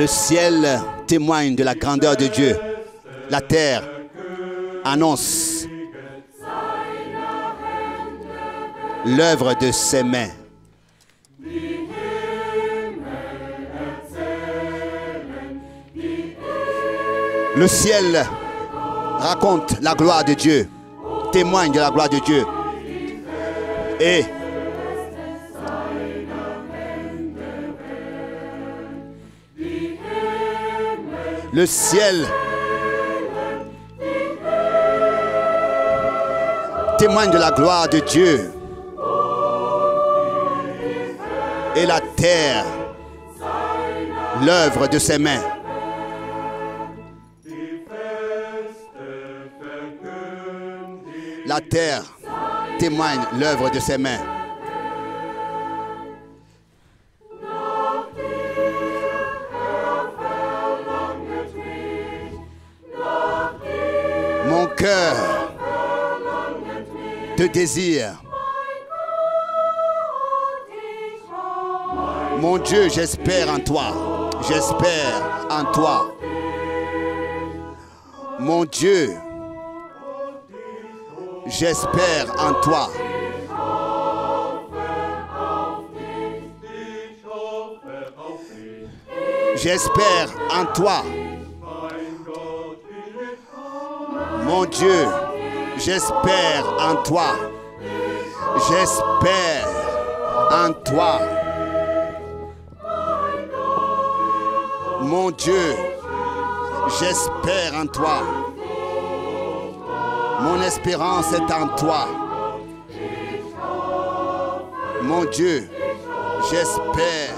Le ciel témoigne de la grandeur de Dieu. La terre annonce l'œuvre de ses mains. Le ciel raconte la gloire de Dieu, témoigne de la gloire de Dieu. Et le ciel témoigne de la gloire de Dieu. Et la terre, l'œuvre de ses mains. La terre témoigne l'œuvre de ses mains. Mon cœur te désire. Mon Dieu, j'espère en toi. J'espère en toi. Mon Dieu, j'espère en toi. J'espère en toi. Mon Dieu, j'espère en toi. J'espère en toi. Mon Dieu, j'espère en toi. Mon espérance est en toi. Mon Dieu, j'espère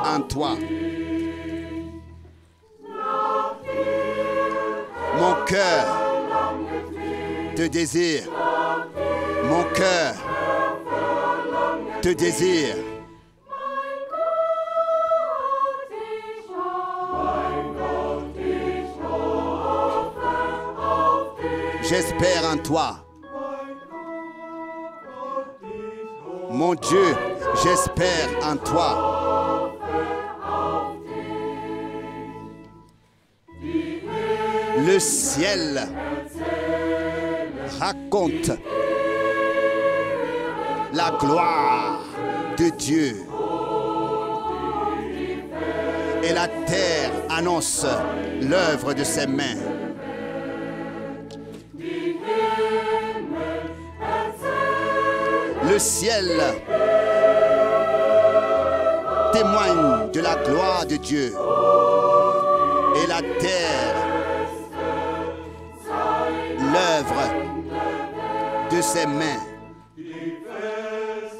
en toi. Mon cœur te désire. Mon cœur te désire. J'espère en toi. Mon Dieu, j'espère en toi. Le ciel raconte la gloire de Dieu. Et la terre annonce l'œuvre de ses mains. Le ciel témoigne de la gloire de Dieu. Et la terre, l'œuvre de ses mains.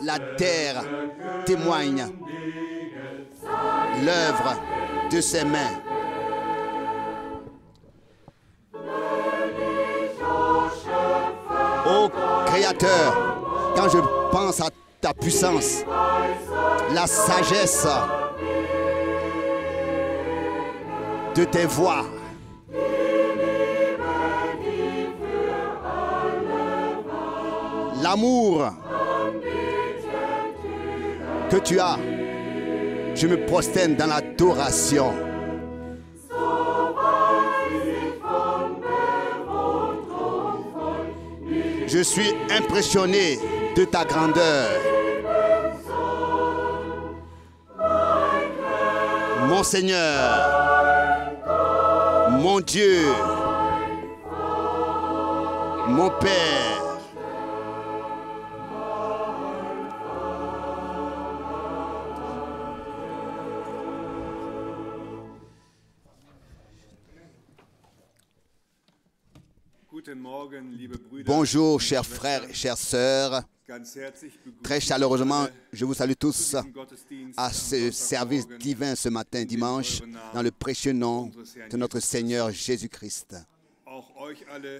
La terre témoigne l'œuvre de ses mains. Ô Créateur, quand je pense à ta puissance, la sagesse de tes voies, l'amour que tu as, je me prosterne dans l'adoration. Je suis impressionné de ta grandeur. Mon Seigneur, mon Dieu, mon Père. Bonjour, chers frères et chères sœurs. Très chaleureusement, je vous salue tous à ce service divin ce matin, dimanche, dans le précieux nom de notre Seigneur Jésus-Christ.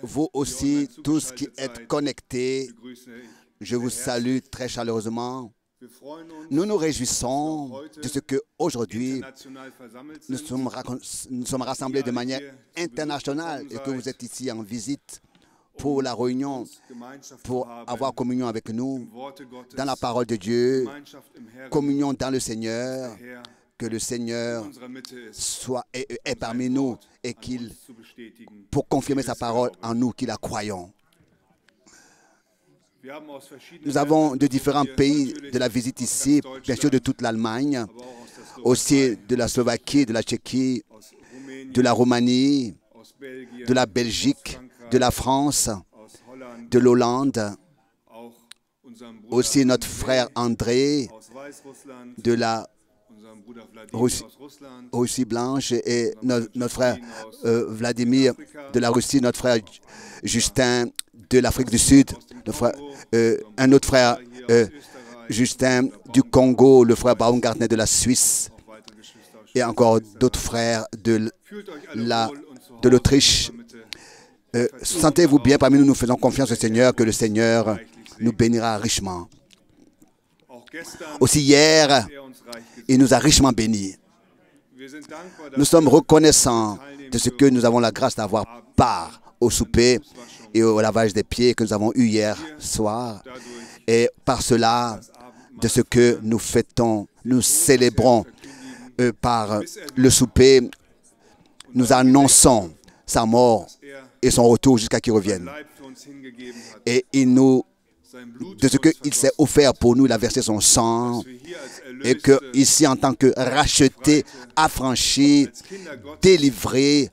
Vous aussi, tous qui êtes connectés, je vous salue très chaleureusement. Nous nous réjouissons de ce qu'aujourd'hui, nous sommes rassemblés de manière internationale et que vous êtes ici en visite pour la réunion, pour avoir communion avec nous dans la parole de Dieu, communion dans le Seigneur, que le Seigneur est parmi nous et qu'il, pour confirmer sa parole en nous, qui la croyons. Nous avons de différents pays de la visite ici, bien sûr de toute l'Allemagne, aussi de la Slovaquie, de la Tchéquie, de la Roumanie, de la Belgique, de la France, de l'Hollande, aussi notre frère André de la Russie blanche et notre frère Vladimir de la Russie, notre frère Justin de l'Afrique du Sud, un autre frère Justin du Congo, le frère Baumgartner de la Suisse et encore d'autres frères de l'Autriche. Sentez-vous bien parmi nous, nous faisons confiance au Seigneur, que le Seigneur nous bénira richement. Aussi hier, il nous a richement bénis. Nous sommes reconnaissants de ce que nous avons la grâce d'avoir part au souper et au lavage des pieds que nous avons eu hier soir. Et par cela, de ce que nous fêtons, nous célébrons par le souper, nous annonçons sa mort et son retour jusqu'à qu'il revienne. Et de ce qu'il s'est offert pour nous, il a versé son sang, et que ici, en tant que rachetés, affranchis, délivrés,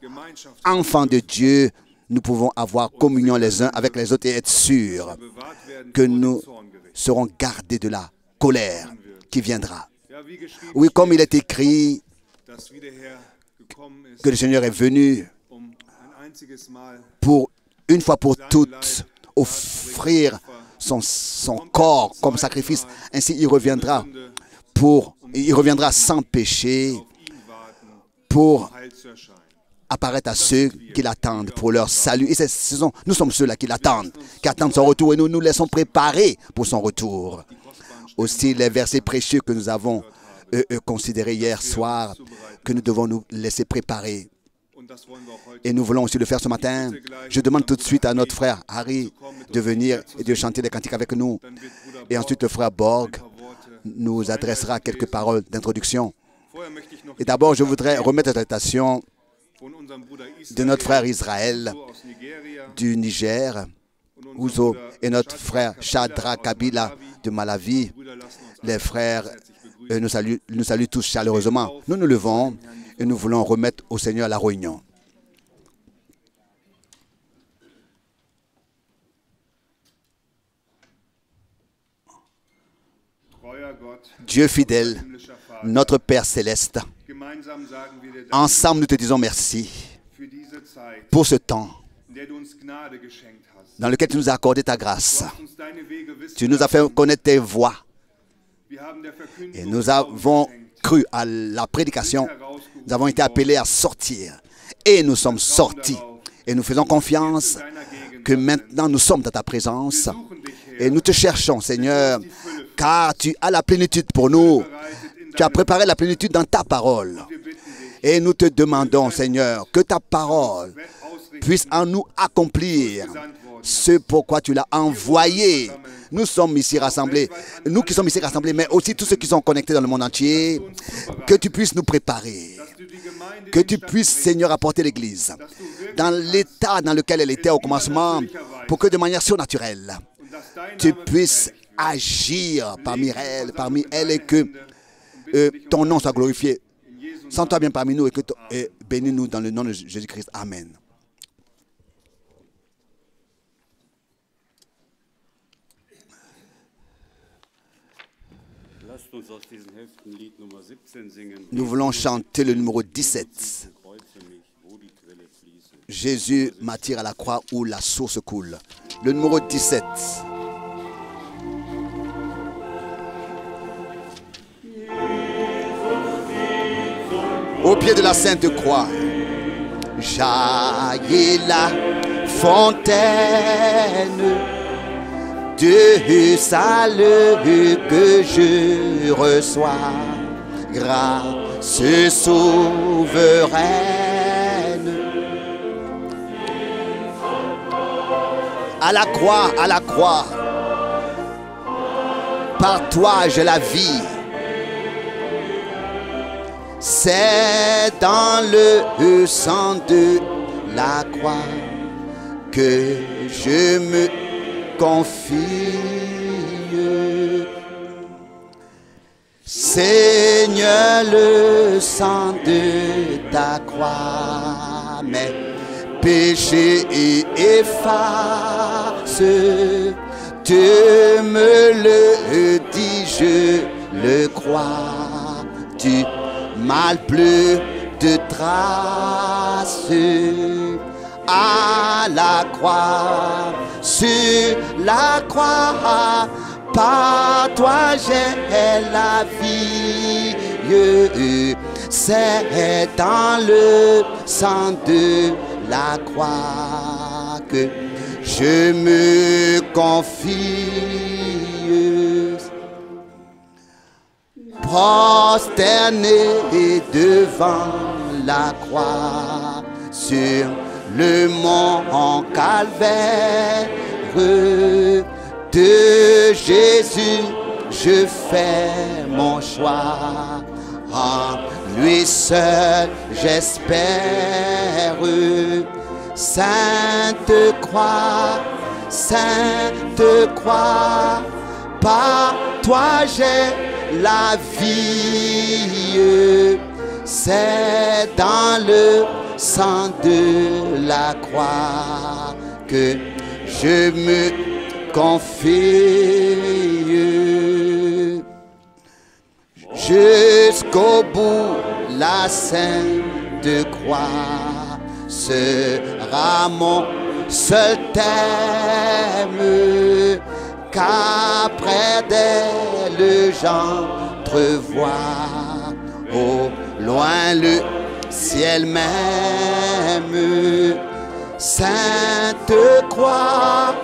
enfants de Dieu, nous pouvons avoir communion les uns avec les autres et être sûrs que nous serons gardés de la colère qui viendra. Oui, comme il est écrit que le Seigneur est venu pour, une fois pour toutes, offrir son corps comme sacrifice. Ainsi, il reviendra sans péché pour apparaître à ceux qui l'attendent pour leur salut. Et nous sommes ceux-là qui l'attendent, qui attendent son retour et nous nous laissons préparer pour son retour. Aussi, les versets précieux que nous avons considérés hier soir, que nous devons nous laisser préparer. Et nous voulons aussi le faire ce matin. Je demande tout de suite à notre frère Harry de venir et de chanter des cantiques avec nous. Et ensuite, le frère Borg nous adressera quelques paroles d'introduction. Et d'abord, je voudrais remettre l'attention de notre frère Israël du Niger, Ouzo, et notre frère Shadrach Kabila de Malawi. Les frères nous saluent tous chaleureusement. Nous nous levons et nous voulons remettre au Seigneur la réunion. Dieu fidèle, notre Père céleste, ensemble nous te disons merci pour ce temps dans lequel tu nous as accordé ta grâce. Tu nous as fait connaître tes voies et nous avons cru à la prédication. Nous avons été appelés à sortir et nous sommes sortis. Et nous faisons confiance que maintenant nous sommes dans ta présence et nous te cherchons, Seigneur, car tu as la plénitude pour nous. Tu as préparé la plénitude dans ta parole. Et nous te demandons, Seigneur, que ta parole puisse en nous accomplir ce pourquoi tu l'as envoyé. Nous sommes ici rassemblés, nous qui sommes ici rassemblés, mais aussi tous ceux qui sont connectés dans le monde entier, que tu puisses nous préparer, que tu puisses, Seigneur, apporter l'Église dans l'état dans lequel elle était au commencement, pour que de manière surnaturelle, tu puisses agir parmi elle et que ton nom soit glorifié. Sens-toi bien parmi nous et bénis-nous dans le nom de Jésus-Christ. Amen. Nous voulons chanter le numéro 17. Jésus m'attire à la croix où la source coule. Le numéro 17. Au pied de la Sainte Croix, jaillit la fontaine du salut que je reçois, grâce souveraine. À la croix, par toi j'ai la vie. C'est dans le sang de la croix que je me confie. Seigneur, le sang de ta croix, mes péchés efface. Tu me le dis, je le crois. Tu m'as plus de traces à la croix, sur la croix. Par toi j'ai la vie, c'est dans le sang de la croix que je me confie. Prosterné devant la croix, sur le mont Calvaire, de Jésus, je fais mon choix. En lui seul, j'espère. Sainte croix, par toi j'ai la vie. C'est dans le sang de la croix que je me confie. Jusqu'au bout, la sainte croix sera mon seul thème, qu'après d'elle j'entrevois au loin le ciel même. Sainte croix,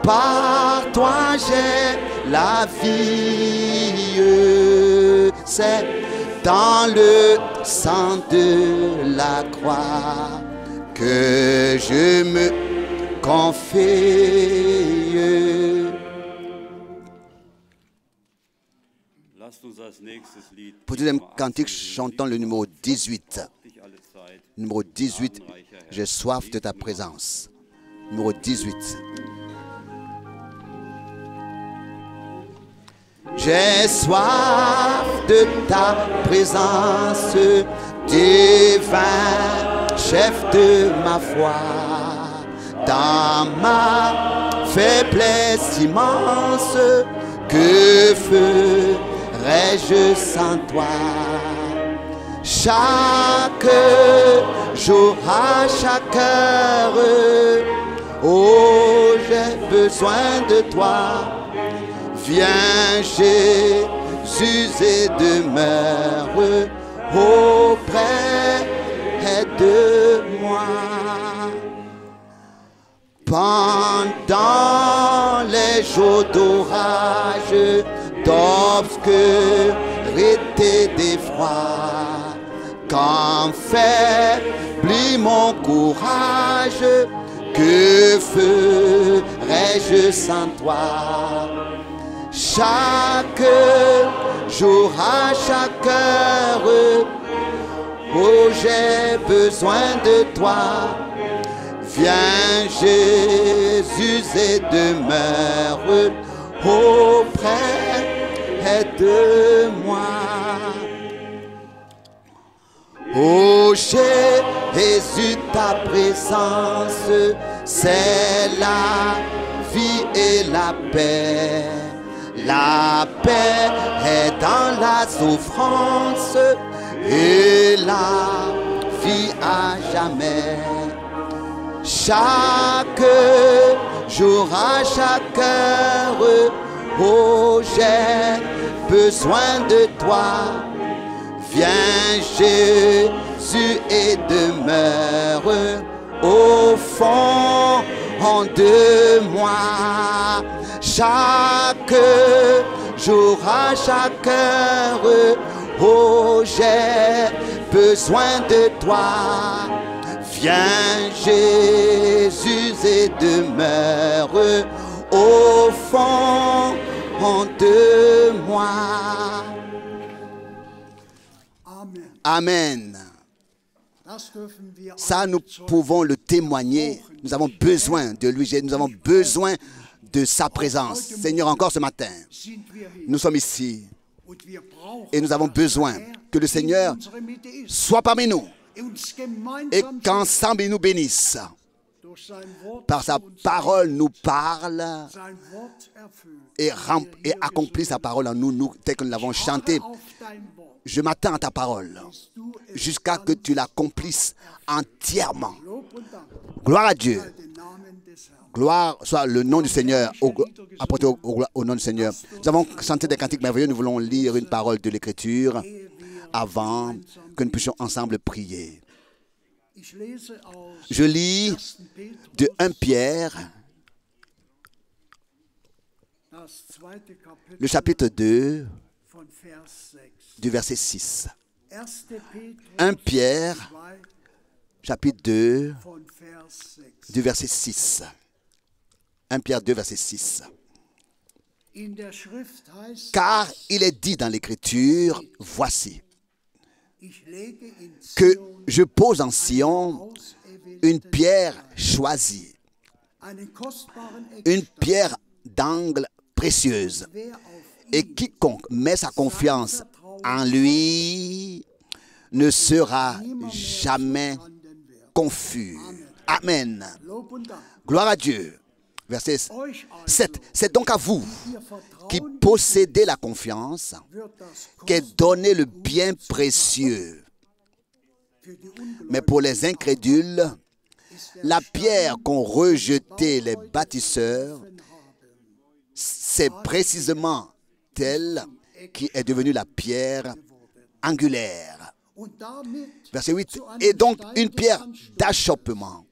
par toi j'ai la vie. C'est dans le sang de la croix que je me confie. Pour le deuxième cantique, chantons le numéro 18. Numéro 18, j'ai soif de ta présence. Numéro 18. J'ai soif de ta présence, divin chef de ma foi. Dans ma faiblesse immense, que ferais-je sans toi? Chaque jour, à chaque heure, oh, j'ai besoin de toi. Viens Jésus et demeure auprès de moi. Pendant les jours d'orage, d'obscurité, d'effroi, quand faiblit mon courage, que ferais-je sans toi? Chaque jour, à chaque heure, oh, j'ai besoin de toi. Viens Jésus et demeure auprès de moi. Oh Jésus, ta présence, c'est la vie et la paix. La paix est dans la souffrance et la vie à jamais. Chaque jour, à chaque heure, oh, j'ai besoin de toi. Viens Jésus et demeure au fond de moi. Chaque jour, à chaque heure, oh, j'ai besoin de toi. Viens Jésus et demeure au fond de moi. Amen. Ça, nous pouvons le témoigner. Nous avons besoin de lui. Nous avons besoin de sa présence. Seigneur, encore ce matin, nous sommes ici et nous avons besoin que le Seigneur soit parmi nous et qu'ensemble il nous bénisse. Par sa parole nous parle et accomplit sa parole en nous, tel que nous l'avons chanté. Je m'attends à ta parole jusqu'à que tu l'accomplisses entièrement. Gloire à Dieu. Gloire soit le nom du Seigneur, apporté au nom du Seigneur. Nous avons chanté des cantiques merveilleux. Nous voulons lire une parole de l'Écriture avant que nous puissions ensemble prier. Je lis de 1 Pierre, le chapitre 2, du verset 6. 1 Pierre, chapitre 2, du verset 6. 1 Pierre 2, verset 6. Car il est dit dans l'Écriture, voici, que je pose en Sion une pierre choisie, une pierre d'angle précieuse, et quiconque met sa confiance en lui ne sera jamais confus. Amen. Gloire à Dieu. Verset 7. C'est donc à vous qui possédez la confiance qu'est donné le bien précieux. Mais pour les incrédules, la pierre qu'ont rejetée les bâtisseurs, c'est précisément telle qui est devenue la pierre angulaire. Verset 8. Et donc une pierre d'achoppement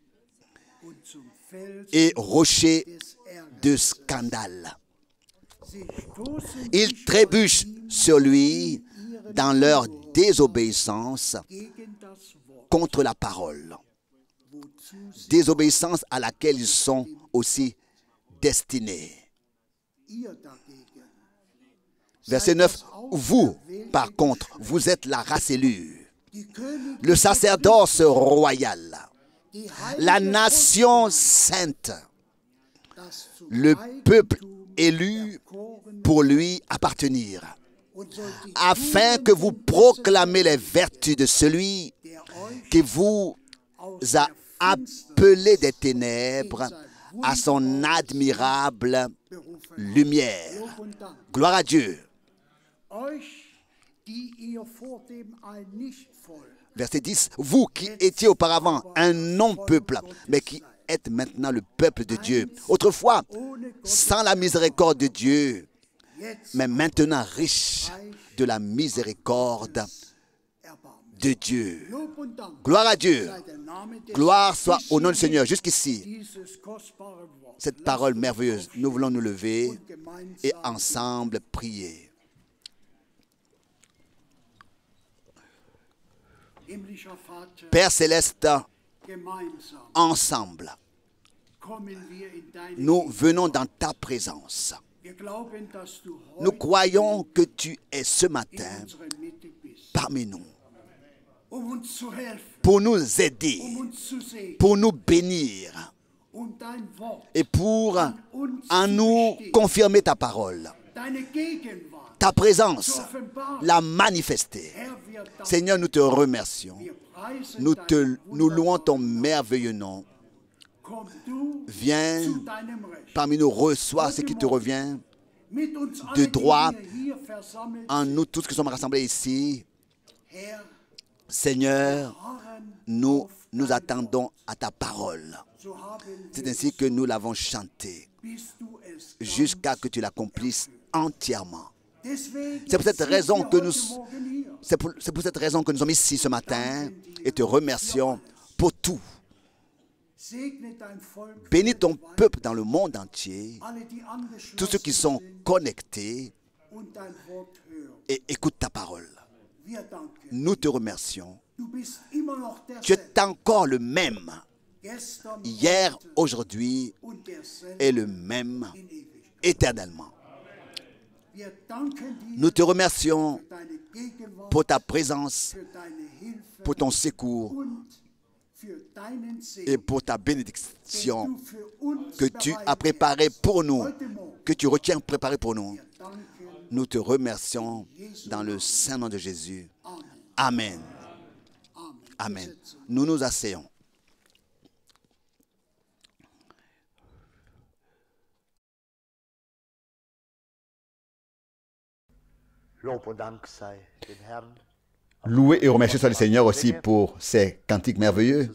et rocher de scandale. Ils trébuchent sur lui dans leur désobéissance contre la parole. Désobéissance à laquelle ils sont aussi destinés. Verset 9. Vous, par contre, vous êtes la race élue, le sacerdoce royal, la nation sainte, le peuple élu pour lui appartenir, afin que vous proclamez les vertus de celui qui vous a appelé des ténèbres à son admirable lumière. Gloire à Dieu. Verset 10. Vous qui étiez auparavant un non-peuple, mais qui êtes maintenant le peuple de Dieu. Autrefois, sans la miséricorde de Dieu, mais maintenant riche de la miséricorde de Dieu. Gloire à Dieu. Gloire soit au nom du Seigneur. Jusqu'ici, cette parole merveilleuse, nous voulons nous lever et ensemble prier. Père céleste, ensemble, nous venons dans ta présence. Nous croyons que tu es ce matin parmi nous pour nous aider, pour nous bénir et pour en nous confirmer ta parole. Ta présence l'a manifestée. Seigneur, nous te remercions. Nous louons ton merveilleux nom. Viens parmi nous, reçois ce qui te revient de droit en nous tous qui sommes rassemblés ici. Seigneur, nous attendons à ta parole. C'est ainsi que nous l'avons chanté jusqu'à que tu l'accomplisses entièrement. C'est pour cette raison que nous sommes ici ce matin et te remercions pour tout. Bénis ton peuple dans le monde entier, tous ceux qui sont connectés et écoutent ta parole. Nous te remercions. Tu es encore le même, hier, aujourd'hui et le même éternellement. Nous te remercions pour ta présence, pour ton secours et pour ta bénédiction que tu as préparé pour nous, que tu retiens préparé pour nous. Nous te remercions dans le saint nom de Jésus. Amen. Amen. Nous nous asseyons. Loué et remercié soit le Seigneur aussi pour ces cantiques merveilleux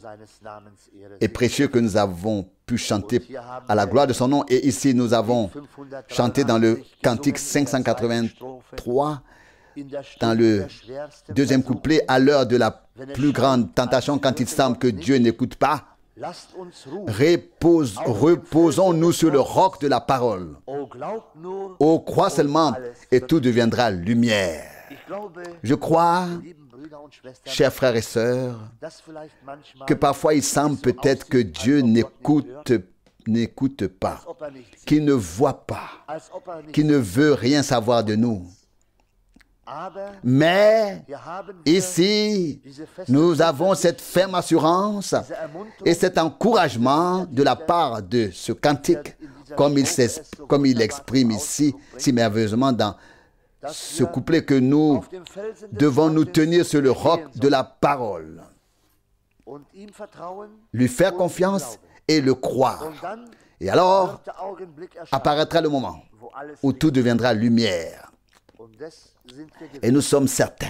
et précieux que nous avons pu chanter à la gloire de son nom. Et ici, nous avons chanté dans le cantique 583, dans le deuxième couplet, à l'heure de la plus grande tentation, quand il semble que Dieu n'écoute pas. Reposons-nous sur le roc de la parole. Oh, crois seulement et tout deviendra lumière. Je crois, chers frères et sœurs, que parfois il semble peut-être que Dieu n'écoute pas, qu'il ne voit pas, qu'il ne veut rien savoir de nous. Mais ici, nous avons cette ferme assurance et cet encouragement de la part de ce cantique, comme il exprime ici si merveilleusement dans ce couplet, que nous devons nous tenir sur le roc de la parole, lui faire confiance et le croire. Et alors apparaîtra le moment où tout deviendra lumière. Et nous sommes certains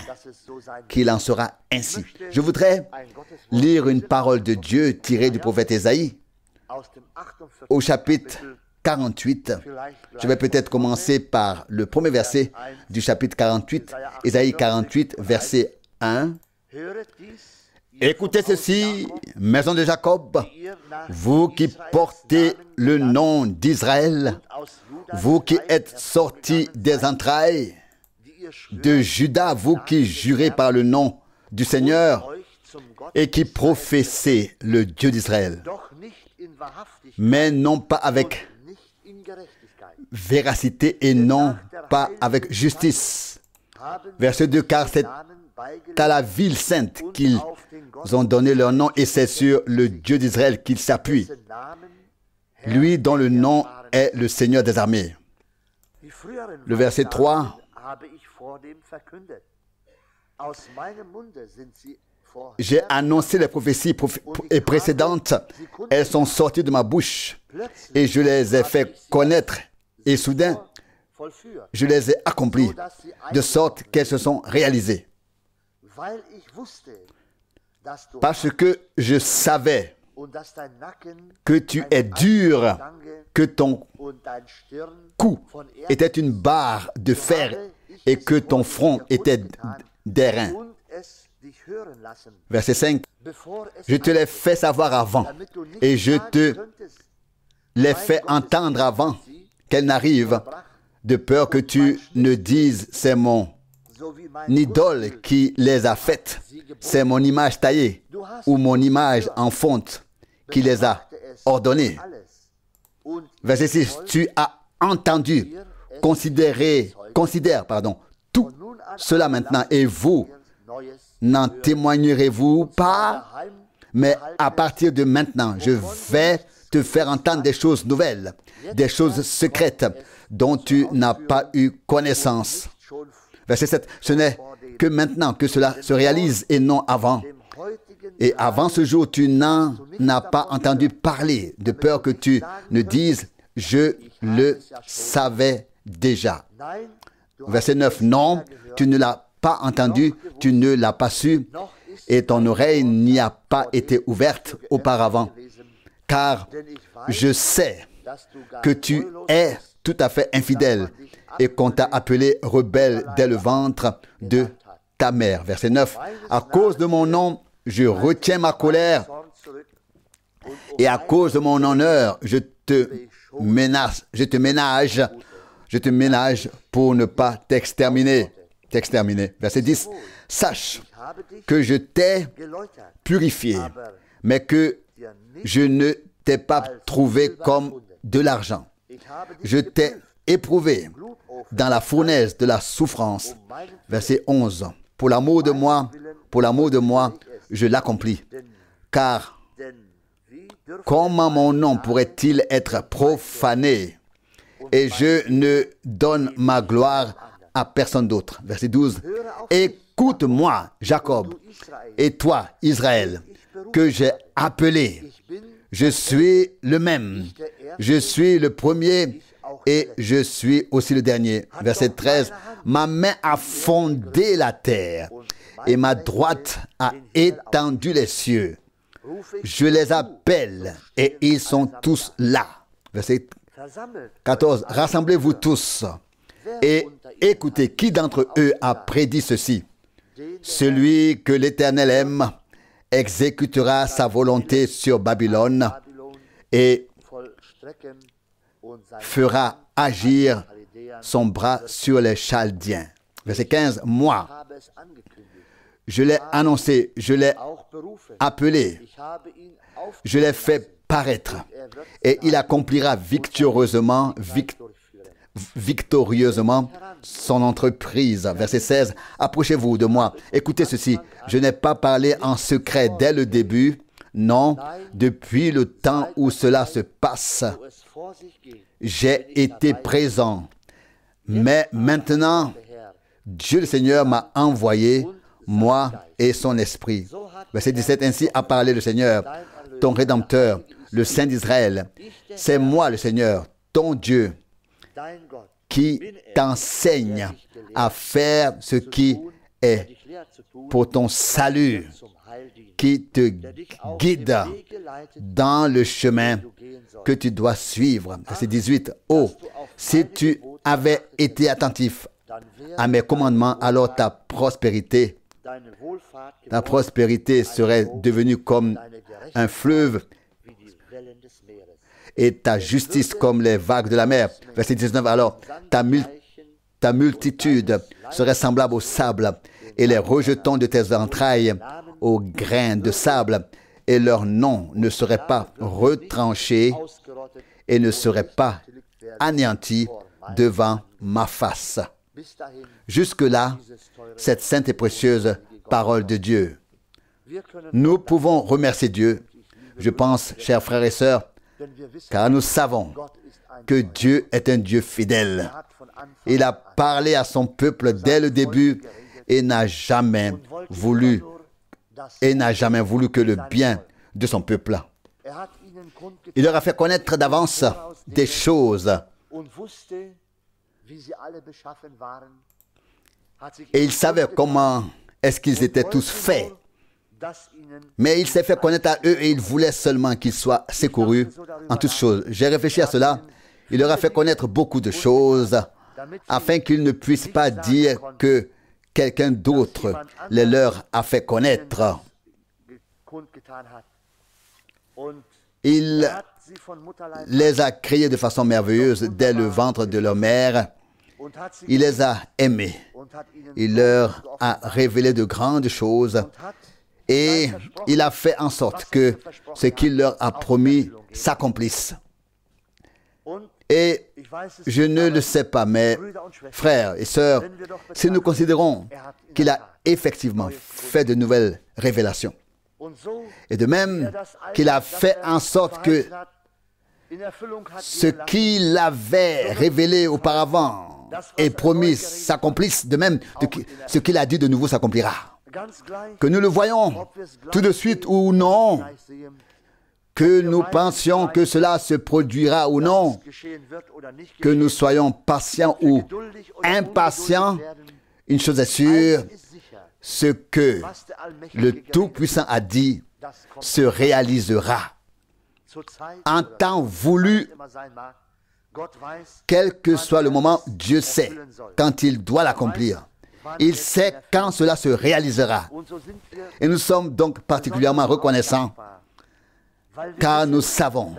qu'il en sera ainsi. Je voudrais lire une parole de Dieu tirée du prophète Ésaïe au chapitre 48. Je vais peut-être commencer par le premier verset du chapitre 48, Ésaïe 48, verset 1. Écoutez ceci, maison de Jacob, vous qui portez le nom d'Israël, vous qui êtes sortis des entrailles de Juda, vous qui jurez par le nom du Seigneur et qui professez le Dieu d'Israël, mais non pas avec véracité et non pas avec justice. Verset 2, car c'est à la ville sainte qu'ils ont donné leur nom et c'est sur le Dieu d'Israël qu'ils s'appuient, lui dont le nom est le Seigneur des armées. Le verset 3, j'ai annoncé les prophéties précédentes, elles sont sorties de ma bouche et je les ai fait connaître et soudain je les ai accomplies de sorte qu'elles se sont réalisées. Parce que je savais que tu es dur, que ton cou était une barre de fer et que ton front était d'airain. Verset 5. Je te l'ai fait savoir avant et je te l'ai fait entendre avant qu'elle n'arrive, de peur que tu ne dises c'est mon idole qui les a faites, c'est mon image taillée ou mon image en fonte qui les a ordonnées. Verset 6. Tu as entendu, considère tout cela maintenant et vous n'en témoignerez-vous pas? Mais à partir de maintenant, je vais te faire entendre des choses nouvelles, des choses secrètes dont tu n'as pas eu connaissance. Verset 7. Ce n'est que maintenant que cela se réalise et non avant. Et avant ce jour, tu n'en as pas entendu parler, de peur que tu ne dises « Je le savais déjà ». Verset 9. Non, tu ne l'as pas entendu, tu ne l'as pas su, et ton oreille n'y a pas été ouverte auparavant. Car je sais que tu es tout à fait infidèle et qu'on t'a appelé rebelle dès le ventre de ta mère. Verset 9. À cause de mon nom, je retiens ma colère et à cause de mon honneur, je te ménage pour ne pas t'exterminer. Verset 10. Sache que je t'ai purifié, mais que je ne t'ai pas trouvé comme de l'argent. Je t'ai éprouvé dans la fournaise de la souffrance. Verset 11. Pour l'amour de moi, je l'accomplis. Car comment mon nom pourrait-il être profané et je ne donne ma gloire à personne d'autre. Verset 12. Écoute-moi, Jacob, et toi, Israël, que j'ai appelé. Je suis le même. Je suis le premier et je suis aussi le dernier. Verset 13. Ma main a fondé la terre et ma droite a étendu les cieux. Je les appelle et ils sont tous là. Verset 14. Rassemblez-vous tous et écoutez, qui d'entre eux a prédit ceci? Celui que l'Éternel aime exécutera sa volonté sur Babylone et fera agir son bras sur les Chaldéens. Verset 15. Moi, je l'ai annoncé, je l'ai appelé, je l'ai fait paraître et il accomplira victorieusement son entreprise. Verset 16. Approchez-vous de moi. Écoutez ceci. Je n'ai pas parlé en secret dès le début. Non, depuis le temps où cela se passe, j'ai été présent. Mais maintenant, Dieu le Seigneur m'a envoyé, moi et son esprit. Verset 17. Ainsi a parlé le Seigneur, ton Rédempteur, le Saint d'Israël. C'est moi le Seigneur, ton Dieu, qui t'enseigne à faire ce qui est pour ton salut, qui te guide dans le chemin que tu dois suivre. Verset 18. Oh, si tu avais été attentif à mes commandements, alors ta prospérité serait devenue comme un fleuve et ta justice comme les vagues de la mer. Verset 19. Alors, ta multitude serait semblable au sable et les rejetons de tes entrailles aux grains de sable et leur nom ne serait pas retranché et ne serait pas anéanti devant ma face. Jusque-là, cette sainte et précieuse parole de Dieu. Nous pouvons remercier Dieu, je pense, chers frères et sœurs, car nous savons que Dieu est un Dieu fidèle. Il a parlé à son peuple dès le début et n'a jamais voulu que le bien de son peuple. Il leur a fait connaître d'avance des choses. Et il savait comment est-ce qu'ils étaient tous faits. Mais il s'est fait connaître à eux et il voulait seulement qu'ils soient secourus en toutes choses. J'ai réfléchi à cela. Il leur a fait connaître beaucoup de choses afin qu'ils ne puissent pas dire que quelqu'un d'autre les leur a fait connaître. Il les a créés de façon merveilleuse dès le ventre de leur mère. Il les a aimés. Il leur a révélé de grandes choses. Et il a fait en sorte que ce qu'il leur a promis s'accomplisse. Et je ne le sais pas, mais frères et sœurs, si nous considérons qu'il a effectivement fait de nouvelles révélations, et de même qu'il a fait en sorte que ce qu'il avait révélé auparavant et promis s'accomplisse, de même ce qu'il a dit de nouveau s'accomplira. Que nous le voyons tout de suite ou non, que nous pensions que cela se produira ou non, que nous soyons patients ou impatients, une chose est sûre, ce que le Tout-Puissant a dit se réalisera. En temps voulu, quel que soit le moment, Dieu sait quand il doit l'accomplir. Il sait quand cela se réalisera. Et nous sommes donc particulièrement reconnaissants car nous savons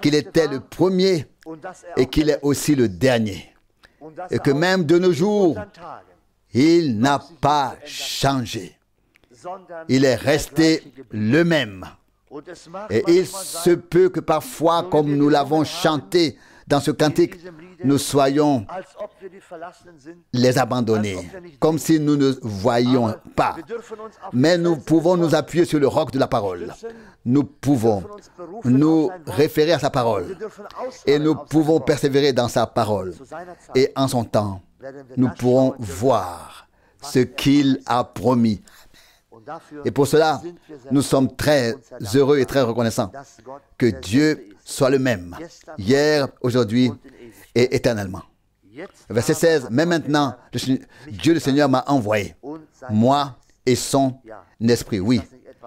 qu'il était le premier et qu'il est aussi le dernier. Et que même de nos jours, il n'a pas changé. Il est resté le même. Et il se peut que parfois, comme nous l'avons chanté dans ce cantique, nous soyons les abandonnés, comme si nous ne voyions pas. Mais nous pouvons nous appuyer sur le roc de la parole. Nous pouvons nous référer à sa parole. Et nous pouvons persévérer dans sa parole. Et en son temps, nous pourrons voir ce qu'il a promis. Et pour cela, nous sommes très heureux et très reconnaissants que Dieu soit le même, hier, aujourd'hui et éternellement. Verset 16, mais maintenant, Dieu le Seigneur m'a envoyé, moi et son esprit. Oui,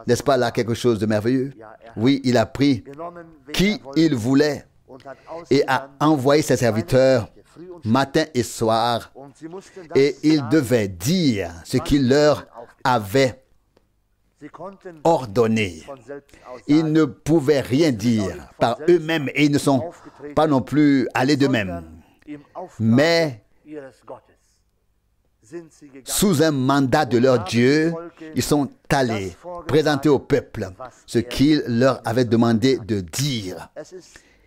n'est-ce pas là quelque chose de merveilleux? Oui, il a pris qui il voulait et a envoyé ses serviteurs matin et soir, et il devait dire ce qu'il leur avait ordonné. Ils ne pouvaient rien dire par eux-mêmes et ils ne sont pas non plus allés d'eux-mêmes. Mais sous un mandat de leur Dieu, ils sont allés présenter au peuple ce qu'il leur avait demandé de dire.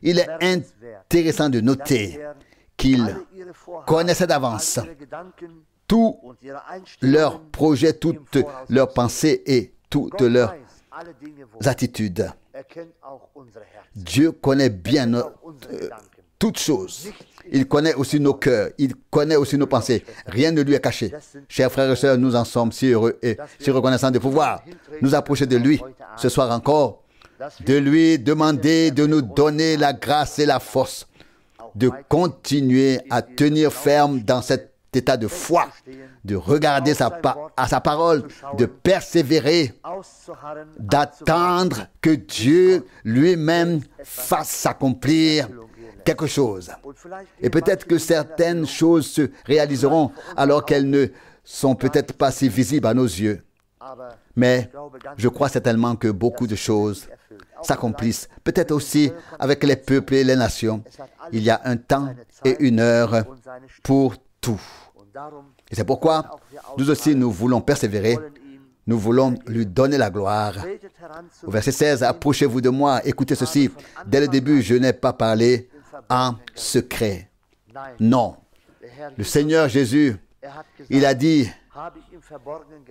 Il est intéressant de noter qu'ils connaissaient d'avance tous leurs projets, toutes leurs pensées et toutes leurs attitudes. Dieu connaît bien toutes choses. Il connaît aussi nos cœurs. Il connaît aussi nos pensées. Rien ne lui est caché. Chers frères et sœurs, nous en sommes si heureux et si reconnaissants de pouvoir nous approcher de lui ce soir encore, de lui demander de nous donner la grâce et la force de continuer à tenir ferme dans cet état de foi, de regarder à sa parole, de persévérer, d'attendre que Dieu lui-même fasse s'accomplir quelque chose. Et peut-être que certaines choses se réaliseront alors qu'elles ne sont peut-être pas si visibles à nos yeux. Mais je crois certainement que beaucoup de choses s'accomplissent, peut-être aussi avec les peuples et les nations. Il y a un temps et une heure pour tout. Et c'est pourquoi nous aussi nous voulons persévérer, nous voulons lui donner la gloire. Au verset 16, approchez-vous de moi, écoutez ceci. Dès le début, je n'ai pas parlé en secret. Non. Le Seigneur Jésus, il a dit,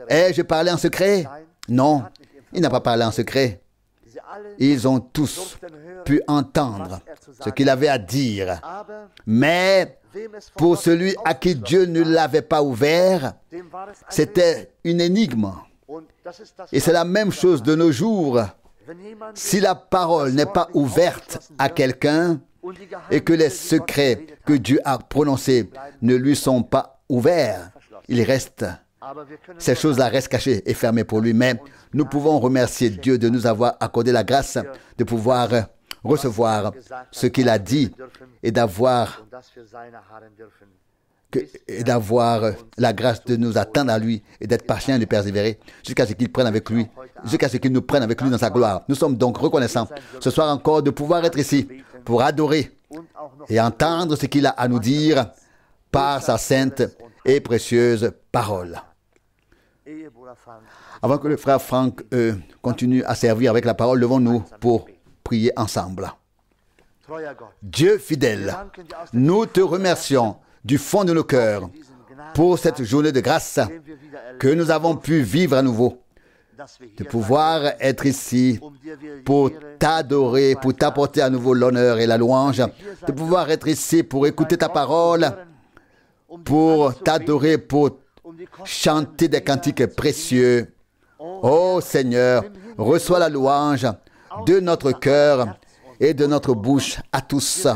ai-je parlé en secret? Non, il n'a pas parlé en secret. Ils ont tous pu entendre ce qu'il avait à dire. Mais pour celui à qui Dieu ne l'avait pas ouvert, c'était une énigme. Et c'est la même chose de nos jours. Si la parole n'est pas ouverte à quelqu'un et que les secrets que Dieu a prononcés ne lui sont pas ouverts, ces choses-là restent cachées et fermées pour lui. Mais nous pouvons remercier Dieu de nous avoir accordé la grâce de pouvoir recevoir ce qu'il a dit et d'avoir la grâce de nous attendre à lui et d'être patient et de persévérer jusqu'à ce qu'il prenne avec lui, jusqu'à ce qu'il nous prenne avec lui dans sa gloire. Nous sommes donc reconnaissants ce soir encore de pouvoir être ici pour adorer et entendre ce qu'il a à nous dire par sa sainte et précieuse parole. Avant que le frère Franck continue à servir avec la parole, levons-nous pour prier ensemble. Dieu fidèle, nous te remercions du fond de nos cœurs pour cette journée de grâce que nous avons pu vivre à nouveau, de pouvoir être ici pour t'adorer, pour t'apporter à nouveau l'honneur et la louange, de pouvoir être ici pour écouter ta parole, pour t'adorer, pour chanter des cantiques précieux. Ô Seigneur, reçois la louange de notre cœur et de notre bouche à tous.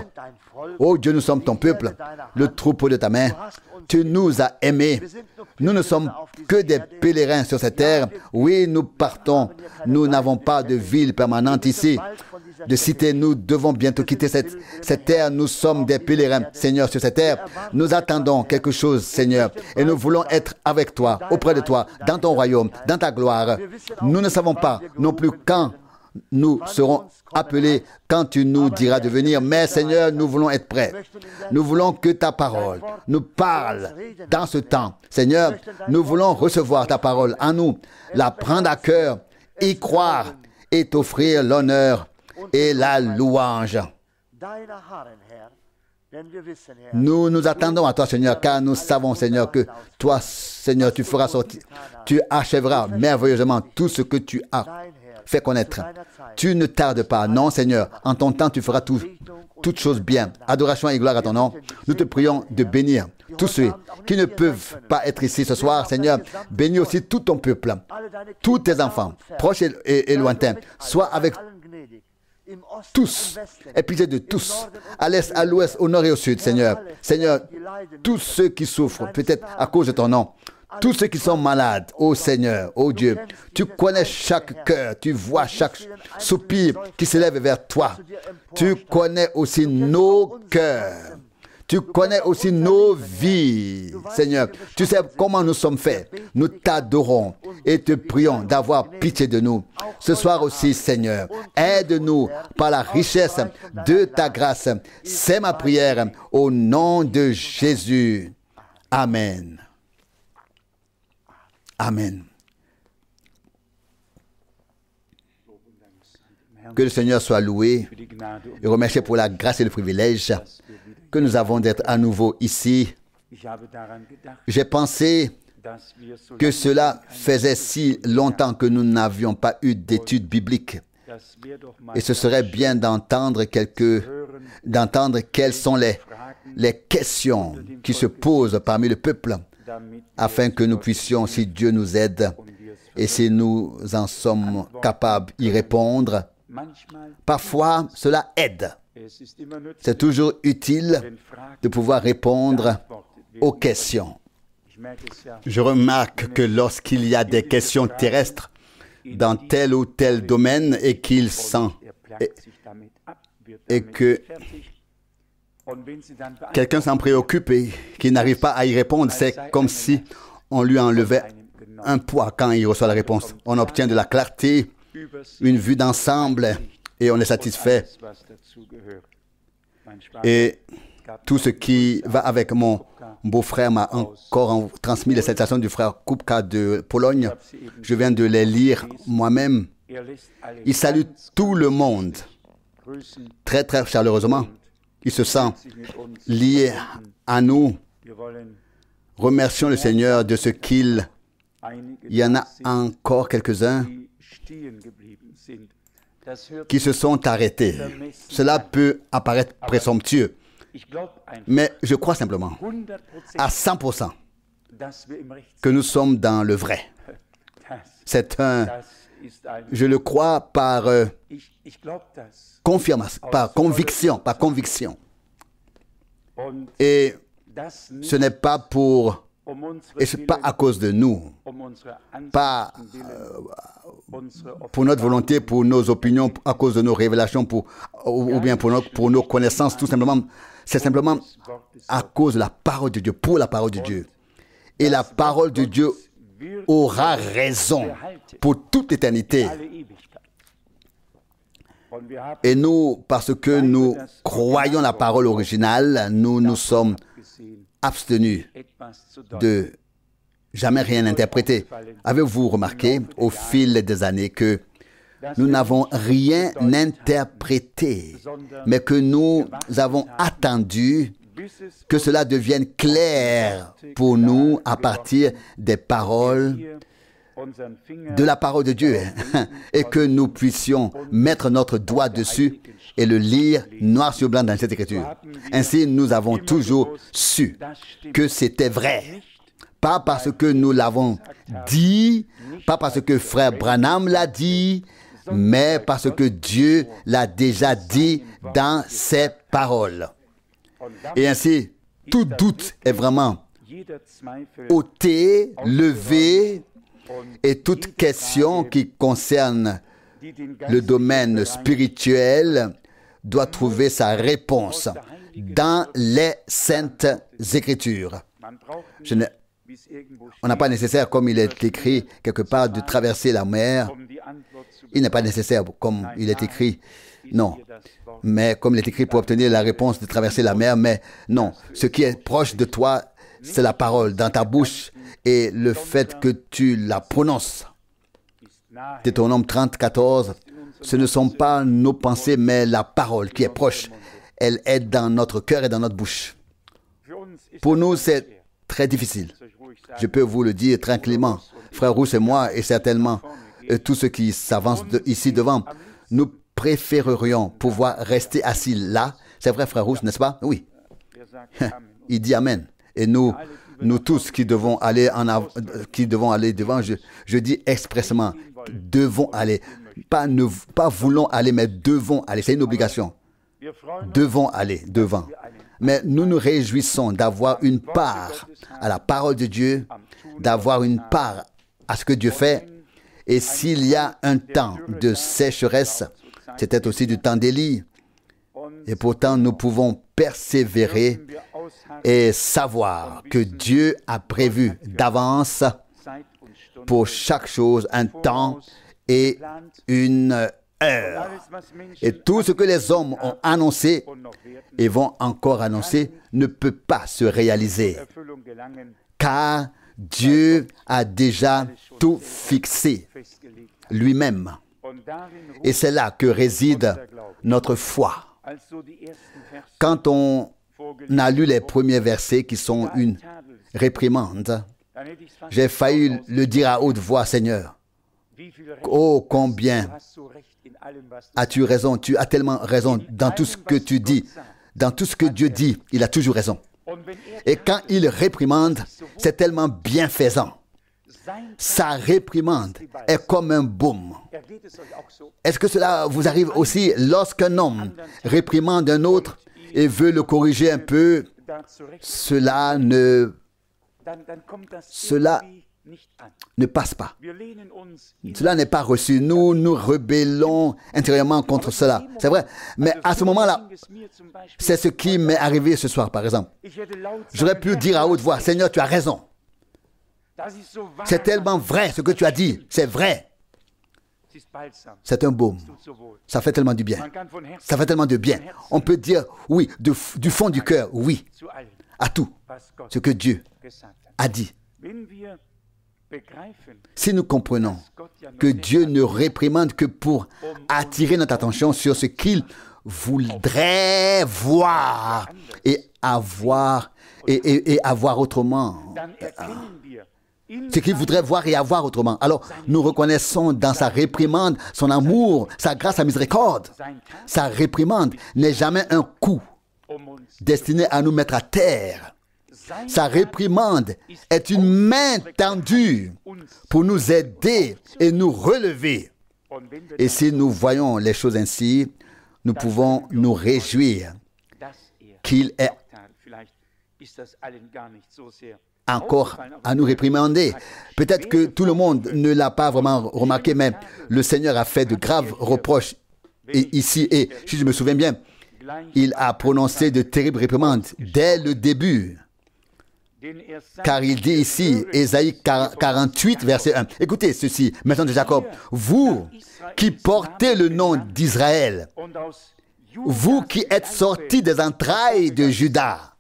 Ô Dieu, nous sommes ton peuple, le troupeau de ta main. Tu nous as aimés. Nous ne sommes que des pèlerins sur cette terre. Oui, nous partons. Nous n'avons pas de ville permanente ici, de cité. Nous devons bientôt quitter cette terre. Nous sommes des pèlerins, Seigneur, sur cette terre. Nous attendons quelque chose, Seigneur. Et nous voulons être avec toi, auprès de toi, dans ton royaume, dans ta gloire. Nous ne savons pas non plus quand nous serons appelés, quand tu nous diras de venir. Mais Seigneur, nous voulons être prêts. Nous voulons que ta parole nous parle dans ce temps. Seigneur, nous voulons recevoir ta parole en nous, la prendre à cœur, y croire et t'offrir l'honneur et la louange. Nous nous attendons à toi, Seigneur, car nous savons, Seigneur, que toi, Seigneur, tu feras sortir, tu achèveras merveilleusement tout ce que tu as fait connaître. Tu ne tardes pas. Non, Seigneur, en ton temps, tu feras toutes choses bien. Adoration et gloire à ton nom. Nous te prions de bénir tous ceux qui ne peuvent pas être ici ce soir, Seigneur. Bénis aussi tout ton peuple, tous tes enfants, proches et lointains. Sois avec tous, aie pitié de tous, à l'est, à l'ouest, au nord et au sud, Seigneur. Seigneur, tous ceux qui souffrent, peut-être à cause de ton nom, tous ceux qui sont malades, ô Seigneur, ô Dieu, tu connais chaque cœur, tu vois chaque soupir qui s'élève vers toi. Tu connais aussi nos cœurs. Tu connais aussi nos vies, Seigneur. Tu sais comment nous sommes faits. Nous t'adorons et te prions d'avoir pitié de nous. Ce soir aussi, Seigneur, aide-nous par la richesse de ta grâce. C'est ma prière au nom de Jésus. Amen. Amen. Que le Seigneur soit loué et remercié pour la grâce et le privilège que nous avons d'être à nouveau ici. J'ai pensé que cela faisait si longtemps que nous n'avions pas eu d'études bibliques. Et ce serait bien d'entendre quelles sont les questions qui se posent parmi le peuple, afin que nous puissions, si Dieu nous aide, et si nous en sommes capables, y répondre. Parfois, cela aide. C'est toujours utile de pouvoir répondre aux questions. Je remarque que lorsqu'il y a des questions terrestres dans tel ou tel domaine et que quelqu'un s'en préoccupe et qu'il n'arrive pas à y répondre, c'est comme si on lui enlevait un poids quand il reçoit la réponse. On obtient de la clarté, une vue d'ensemble et on est satisfait. Et tout ce qui va avec mon beau-frère m'a encore transmis les salutations du frère Kupka de Pologne. Je viens de les lire moi-même. Il salue tout le monde très très chaleureusement. Il se sent lié à nous. Remercions le Seigneur de ce qu'il y en a encore quelques-uns qui se sont arrêtés. Cela peut apparaître présomptueux, mais je crois simplement à 100% que nous sommes dans le vrai. Je le crois par confirmation, par conviction. Et ce n'est pas pas à cause de nous, pas pour notre volonté, pour nos opinions, à cause de nos révélations, ou bien pour nos connaissances, tout simplement. C'est simplement à cause de la parole de Dieu, pour la parole de Dieu. Et la parole de Dieu aura raison pour toute l'éternité. Et nous, parce que nous croyons la parole originale, nous nous sommes abstenus de jamais rien interpréter. Avez-vous remarqué au fil des années que nous n'avons rien interprété, mais que nous avons attendu que cela devienne clair pour nous à partir des paroles, de la parole de Dieu, et que nous puissions mettre notre doigt dessus et le lire noir sur blanc dans cette écriture. Ainsi, nous avons toujours su que c'était vrai. Pas parce que nous l'avons dit, pas parce que frère Branham l'a dit, mais parce que Dieu l'a déjà dit dans ses paroles. Et ainsi, tout doute est vraiment ôté, levé, et toute question qui concerne le domaine spirituel doit trouver sa réponse dans les Saintes Écritures. On n'a pas nécessaire, comme il est écrit quelque part, de traverser la mer. Il n'est pas nécessaire, comme il est écrit, non. Mais comme il est écrit pour obtenir la réponse de traverser la mer, mais non. Ce qui est proche de toi, c'est la parole dans ta bouche et le fait que tu la prononces. Deutéronome 30, 14, ce ne sont pas nos pensées, mais la parole qui est proche. elle est dans notre cœur et dans notre bouche. Pour nous, c'est très difficile. Je peux vous le dire tranquillement. Frère Rousse et moi, et certainement tous ceux qui s'avancent ici devant, nous préférerions pouvoir rester assis là. C'est vrai, frère Rousse, n'est-ce pas? Oui. Il dit Amen. Et nous tous qui devons aller devant, je dis expressément, devons aller. Pas voulons aller, mais devons aller. C'est une obligation. Devons aller devant. Mais nous nous réjouissons d'avoir une part à la parole de Dieu, d'avoir une part à ce que Dieu fait. Et s'il y a un temps de sécheresse, c'était aussi du temps d'Élie. Et pourtant, nous pouvons persévérer et savoir que Dieu a prévu d'avance pour chaque chose un temps et une heure. Et tout ce que les hommes ont annoncé et vont encore annoncer ne peut pas se réaliser. Car Dieu a déjà tout fixé lui-même. Et c'est là que réside notre foi. Quand on a lu les premiers versets qui sont une réprimande, j'ai failli le dire à haute voix, Seigneur. Oh, combien as-tu raison, tu as tellement raison dans tout ce que tu dis. Dans tout ce que Dieu dit, il a toujours raison. Et quand il réprimande, c'est tellement bienfaisant. Sa réprimande est comme un baume. Est-ce que cela vous arrive aussi lorsqu'un homme réprimande un autre et veut le corriger un peu? Cela ne passe pas. Cela n'est pas reçu. Nous nous rebellons intérieurement contre cela. C'est vrai. Mais à ce moment-là, c'est ce qui m'est arrivé ce soir, par exemple. J'aurais pu dire à haute voix, Seigneur, tu as raison. C'est tellement vrai ce que tu as dit. C'est vrai. C'est un baume. Ça fait tellement du bien. Ça fait tellement de bien. On peut dire oui, du fond du cœur, oui, à tout ce que Dieu a dit. Si nous comprenons que Dieu ne réprimande que pour attirer notre attention sur ce qu'il voudrait voir et avoir autrement, ce qu'il voudrait voir et avoir autrement. Alors, nous reconnaissons dans sa réprimande son amour, sa grâce, sa miséricorde. Sa réprimande n'est jamais un coup destiné à nous mettre à terre. Sa réprimande est une main tendue pour nous aider et nous relever. Et si nous voyons les choses ainsi, nous pouvons nous réjouir qu'il est encore à nous réprimander. Peut-être que tout le monde ne l'a pas vraiment remarqué, mais le Seigneur a fait de graves reproches ici. Et si je me souviens bien, il a prononcé de terribles réprimandes dès le début. Car il dit ici, Ésaïe 48, verset 1. Écoutez ceci, maison de Jacob. Vous qui portez le nom d'Israël, vous qui êtes sortis des entrailles de Juda,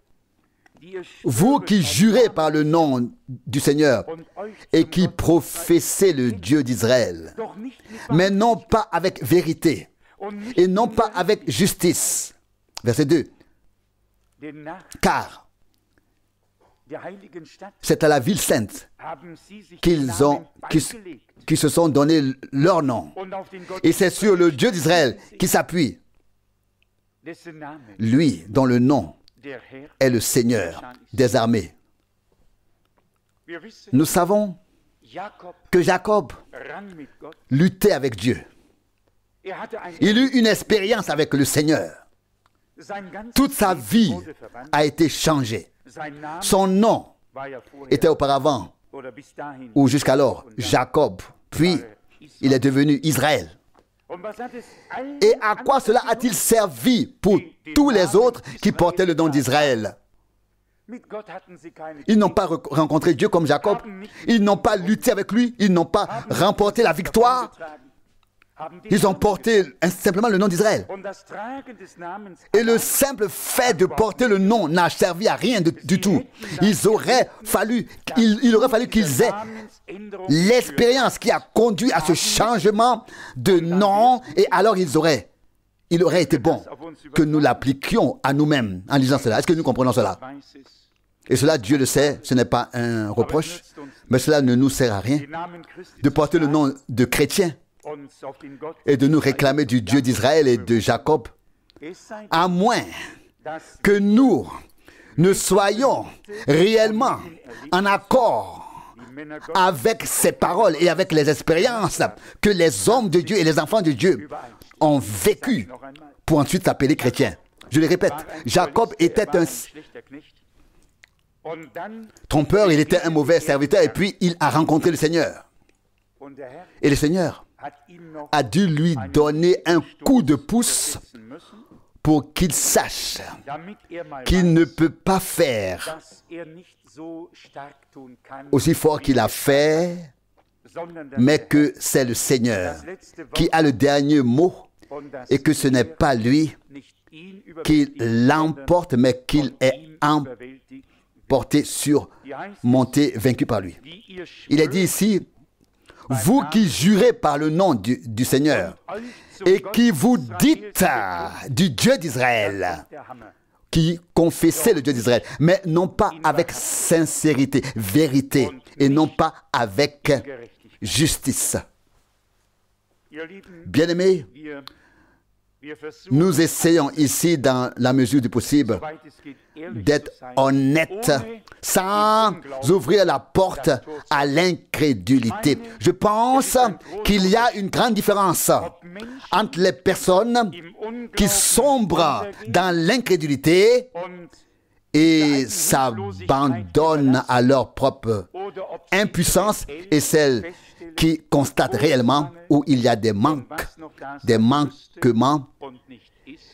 vous qui jurez par le nom du Seigneur et qui professez le Dieu d'Israël, mais non pas avec vérité et non pas avec justice. Verset 2. Car c'est à la ville sainte qui se sont donné leur nom. Et c'est sur le Dieu d'Israël qui s'appuie. Lui dont le nom est le Seigneur des armées. Nous savons que Jacob luttait avec Dieu. Il eut une expérience avec le Seigneur. Toute sa vie a été changée. Son nom était auparavant, ou jusqu'alors, Jacob, puis il est devenu Israël. Et à quoi cela a-t-il servi pour tous les autres qui portaient le nom d'Israël? Ils n'ont pas rencontré Dieu comme Jacob. Ils n'ont pas lutté avec lui. Ils n'ont pas remporté la victoire. Ils ont porté simplement le nom d'Israël. Et le simple fait de porter le nom n'a servi à rien du tout. Il aurait fallu qu'ils aient l'expérience qui a conduit à ce changement de nom, et alors ils auraient il aurait été bon que nous l'appliquions à nous-mêmes en lisant cela. Est-ce que nous comprenons cela? Et cela, Dieu le sait, ce n'est pas un reproche, mais cela ne nous sert à rien de porter le nom de chrétien et de nous réclamer du Dieu d'Israël et de Jacob, à moins que nous ne soyons réellement en accord avec ces paroles et avec les expériences que les hommes de Dieu et les enfants de Dieu ont vécues pour ensuite s'appeler chrétiens. Je le répète, Jacob était un trompeur, il était un mauvais serviteur et puis il a rencontré le Seigneur. Et le Seigneur a dû lui donner un coup de pouce pour qu'il sache qu'il ne peut pas faire aussi fort qu'il a fait, mais que c'est le Seigneur qui a le dernier mot et que ce n'est pas lui qui l'emporte, mais qu'il est emporté, surmonté, vaincu par lui. Il est dit ici, vous qui jurez par le nom du Seigneur et qui vous dites du Dieu d'Israël, qui confessez le Dieu d'Israël, mais non pas avec sincérité, vérité, et non pas avec justice. Bien-aimés, nous essayons ici, dans la mesure du possible, d'être honnêtes sans ouvrir la porte à l'incrédulité. Je pense qu'il y a une grande différence entre les personnes qui sombrent dans l'incrédulité et s'abandonnent à leur propre impuissance et celles qui constatent réellement où il y a des manquements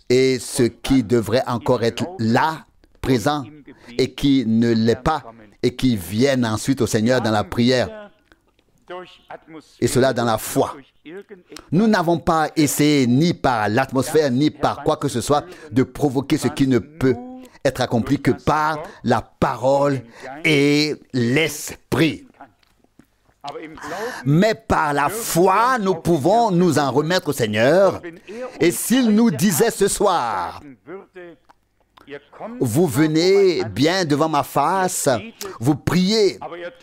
et ce qui devrait encore être là, présent, et qui ne l'est pas, et qui viennent ensuite au Seigneur dans la prière, et cela dans la foi. Nous n'avons pas essayé, ni par l'atmosphère, ni par quoi que ce soit, de provoquer ce qui ne peut être accompli que par la parole et l'esprit. Mais par la foi, nous pouvons nous en remettre au Seigneur. Et s'il nous disait ce soir, vous venez bien devant ma face, vous priez,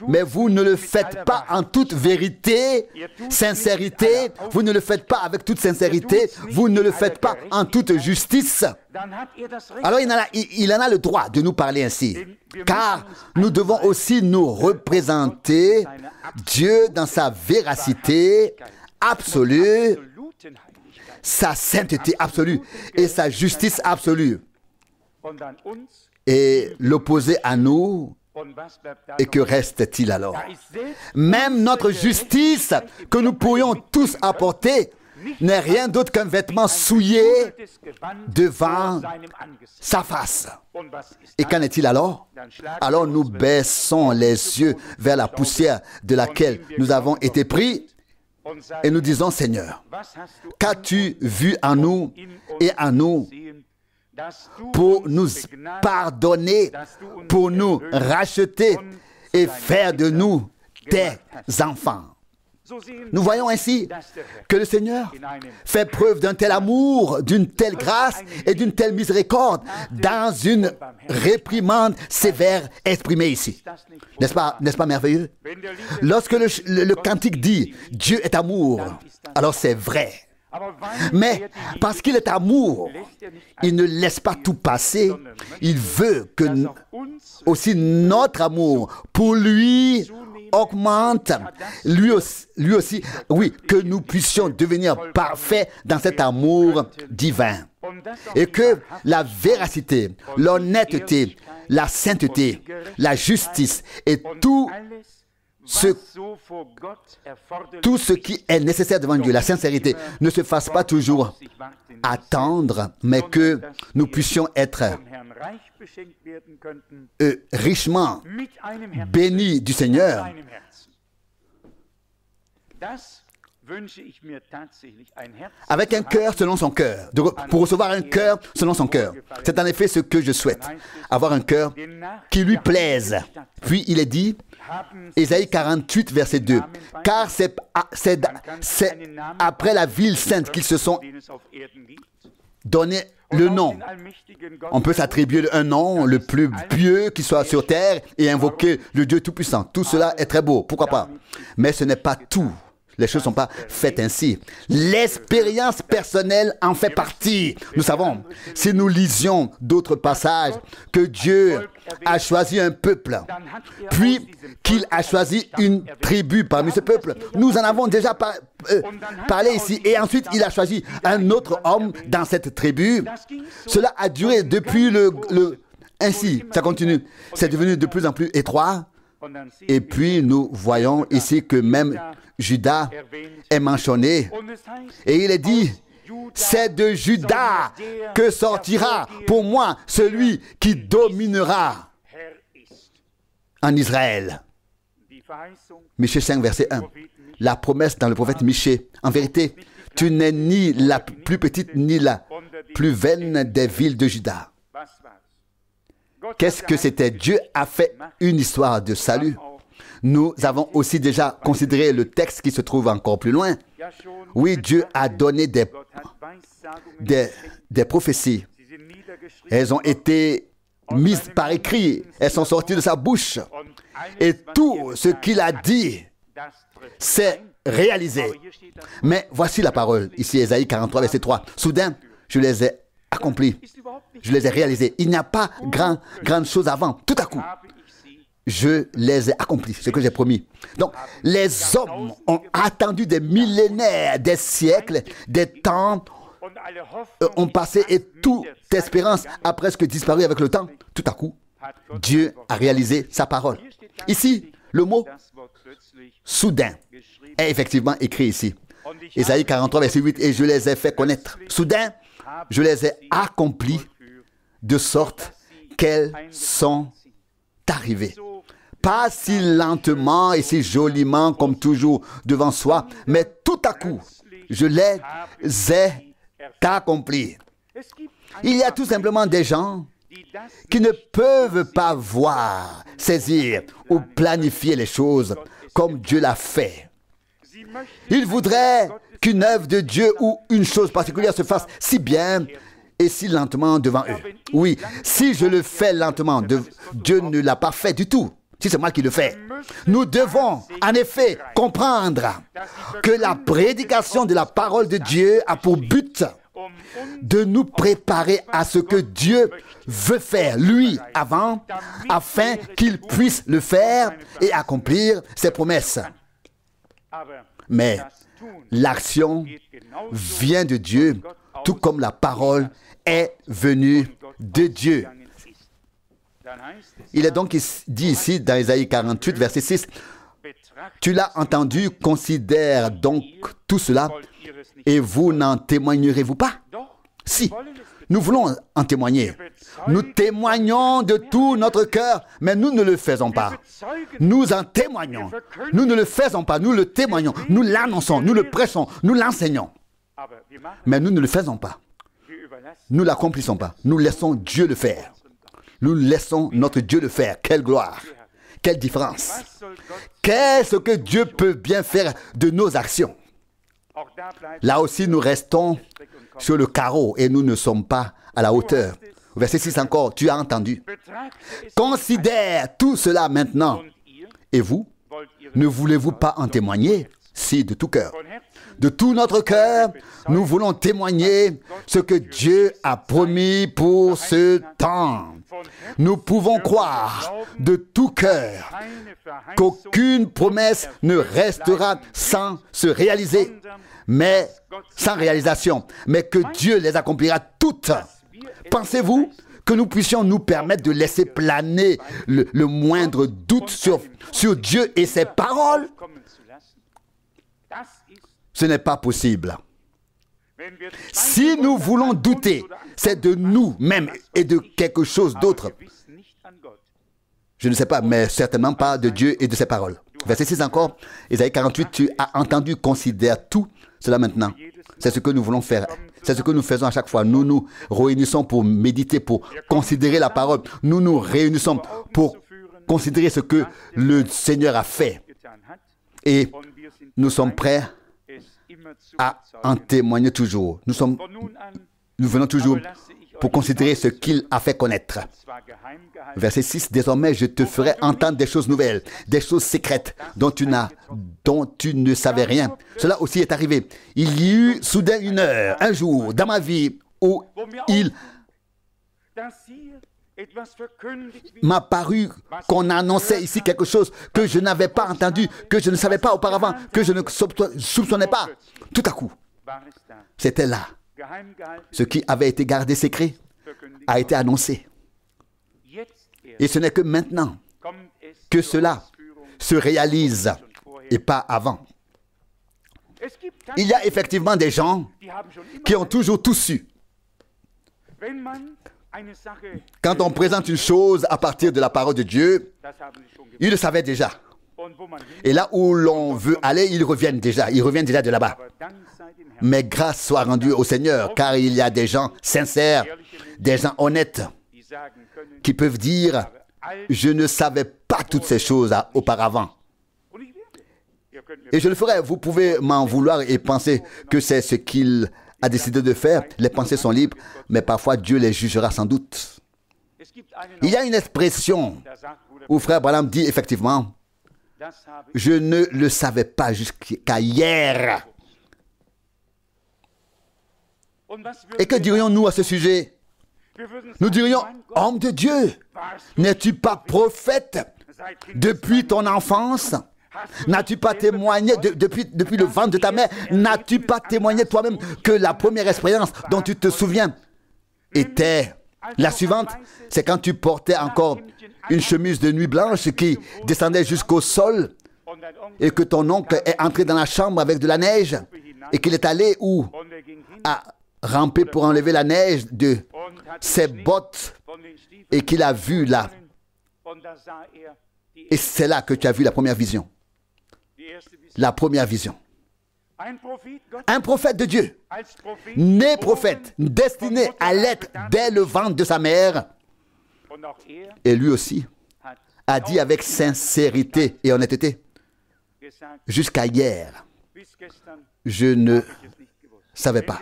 mais vous ne le faites pas en toute vérité, sincérité, vous ne le faites pas avec toute sincérité, vous ne le faites pas en toute justice. Alors il en a le droit de nous parler ainsi, car nous devons aussi nous représenter Dieu dans sa véracité absolue, sa sainteté absolue et sa justice absolue. Et l'opposé à nous, et que reste-t-il alors? Même notre justice que nous pourrions tous apporter n'est rien d'autre qu'un vêtement souillé devant sa face. Et qu'en est-il alors? Alors nous baissons les yeux vers la poussière de laquelle nous avons été pris et nous disons, Seigneur, qu'as-tu vu en nous et en nous pour nous pardonner, pour nous racheter et faire de nous tes enfants? Nous voyons ainsi que le Seigneur fait preuve d'un tel amour, d'une telle grâce et d'une telle miséricorde dans une réprimande sévère exprimée ici. N'est-ce pas merveilleux? Lorsque le cantique dit « Dieu est amour », alors c'est vrai. Mais parce qu'il est amour, il ne laisse pas tout passer. Il veut que aussi notre amour pour lui augmente, lui aussi, oui, que nous puissions devenir parfaits dans cet amour divin. Et que la véracité, l'honnêteté, la sainteté, la justice et tout ce qui est nécessaire devant Dieu, la sincérité, ne se fasse pas toujours attendre, mais que nous puissions être richement bénis du Seigneur. Avec un cœur selon son cœur, pour recevoir un cœur selon son cœur. C'est en effet ce que je souhaite, avoir un cœur qui lui plaise. Puis il est dit, Ésaïe 48, verset 2, « Car c'est après la ville sainte qu'ils se sont donner le nom. On peut s'attribuer un nom le plus pieux qui soit sur terre et invoquer le Dieu Tout-Puissant. Tout cela est très beau, pourquoi pas? Mais ce n'est pas tout. Les choses ne sont pas faites ainsi. L'expérience personnelle en fait partie. Nous savons, si nous lisions d'autres passages, que Dieu a choisi un peuple, puis qu'il a choisi une tribu parmi ce peuple. Nous en avons déjà parlé ici. Et ensuite, il a choisi un autre homme dans cette tribu. Cela a duré depuis ainsi, ça continue. C'est devenu de plus en plus étroit. Et puis, nous voyons ici que même Judas est mentionné. Et il est dit, c'est de Judas que sortira pour moi celui qui dominera en Israël. Michée 5, verset 1. La promesse dans le prophète Michée. En vérité, tu n'es ni la plus petite ni la plus vaine des villes de Juda. Qu'est-ce que c'était? Dieu a fait une histoire de salut. Nous avons aussi déjà considéré le texte qui se trouve encore plus loin. Oui, Dieu a donné des prophéties. Elles ont été mises par écrit. Elles sont sorties de sa bouche. Et tout ce qu'il a dit s'est réalisé. Mais voici la parole. Ici, Ésaïe 43, verset 3. Soudain, je les ai accomplis. Je les ai réalisés. Il n'y a pas grande chose avant. Tout à coup, je les ai accomplis, ce que j'ai promis. Donc, les hommes ont attendu des millénaires, des siècles, des temps ont passé et toute espérance a presque disparu avec le temps. Tout à coup, Dieu a réalisé sa parole. Ici, le mot « soudain » est effectivement écrit ici. Ésaïe 43, verset 8, « Et je les ai fait connaître. Soudain, je les ai accomplis de sorte qu'elles sont arrivées. » Pas si lentement et si joliment comme toujours devant soi, mais tout à coup, je les ai accomplis. Il y a tout simplement des gens qui ne peuvent pas voir, saisir ou planifier les choses comme Dieu l'a fait. Ils voudraient qu'une œuvre de Dieu ou une chose particulière se fasse si bien et si lentement devant eux. Oui, si je le fais lentement, Dieu ne l'a pas fait du tout. Si c'est moi qui le fais. Nous devons en effet comprendre que la prédication de la parole de Dieu a pour but de nous préparer à ce que Dieu veut faire, lui, avant, afin qu'il puisse le faire et accomplir ses promesses. Mais l'action vient de Dieu, tout comme la parole est venue de Dieu. Il est donc dit ici dans Ésaïe 48, verset 6, « Tu l'as entendu, considère donc tout cela, et vous n'en témoignerez-vous pas? » Si, nous voulons en témoigner. Nous témoignons de tout notre cœur, mais nous ne le faisons pas. Nous en témoignons. Nous ne le faisons pas, nous le témoignons. Nous l'annonçons, nous le prêchons, nous l'enseignons. Mais nous ne le faisons pas. Nous ne l'accomplissons pas. Nous laissons Dieu le faire. Nous laissons notre Dieu le faire. Quelle gloire! Quelle différence! Qu'est-ce que Dieu peut bien faire de nos actions? Là aussi, nous restons sur le carreau et nous ne sommes pas à la hauteur. Verset 6 encore, tu as entendu. Considère tout cela maintenant. Et vous, ne voulez-vous pas en témoigner? Si, de tout cœur. De tout notre cœur, nous voulons témoigner ce que Dieu a promis pour ce temps. Nous pouvons croire de tout cœur qu'aucune promesse ne restera sans se réaliser, mais sans réalisation, mais que Dieu les accomplira toutes. Pensez-vous que nous puissions nous permettre de laisser planer le moindre doute sur Dieu et ses paroles? Ce n'est pas possible. Si nous voulons douter, c'est de nous-mêmes et de quelque chose d'autre. Je ne sais pas, mais certainement pas de Dieu et de ses paroles. Verset 6 encore, Ésaïe 48, tu as entendu, considère tout cela maintenant. C'est ce que nous voulons faire. C'est ce que nous faisons à chaque fois. Nous nous réunissons pour méditer, pour considérer la parole. Nous nous réunissons pour considérer ce que le Seigneur a fait. Et nous sommes prêts à en témoigner toujours. Nous sommes nous venons toujours pour considérer ce qu'il a fait connaître. Verset 6, désormais je te ferai entendre des choses nouvelles, des choses secrètes dont tu ne savais rien. Cela aussi est arrivé. Il y eut soudain une heure, un jour dans ma vie où il m'a paru qu'on annonçait ici quelque chose que je n'avais pas entendu, que je ne savais pas auparavant, que je ne soupçonnais pas. Tout à coup, c'était là. Ce qui avait été gardé secret a été annoncé. Et ce n'est que maintenant que cela se réalise et pas avant. Il y a effectivement des gens qui ont toujours tout su. Quand on présente une chose à partir de la parole de Dieu, ils le savaient déjà. Et là où l'on veut aller, ils reviennent déjà de là-bas. Mais grâce soit rendue au Seigneur, car il y a des gens sincères, des gens honnêtes, qui peuvent dire « Je ne savais pas toutes ces choses auparavant ». Et je le ferai. Vous pouvez m'en vouloir et penser que c'est ce qu'il a décidé de faire. Les pensées sont libres, mais parfois Dieu les jugera sans doute. Il y a une expression où Frère Branham dit effectivement « Je ne le savais pas jusqu'à hier ». Et que dirions-nous à ce sujet? Nous dirions, homme de Dieu, n'es-tu pas prophète depuis ton enfance? N'as-tu pas témoigné depuis le ventre de ta mère? N'as-tu pas témoigné toi-même que la première expérience dont tu te souviens était la suivante? C'est quand tu portais encore une chemise de nuit blanche qui descendait jusqu'au sol et que ton oncle est entré dans la chambre avec de la neige et qu'il est allé où? À ramper pour enlever la neige de ses bottes et qu'il a vu là. Et c'est là que tu as vu la première vision. La première vision. Un prophète de Dieu, né prophète, destiné à l'être dès le ventre de sa mère. Et lui aussi a dit avec sincérité et honnêteté, jusqu'à hier, je ne savais pas.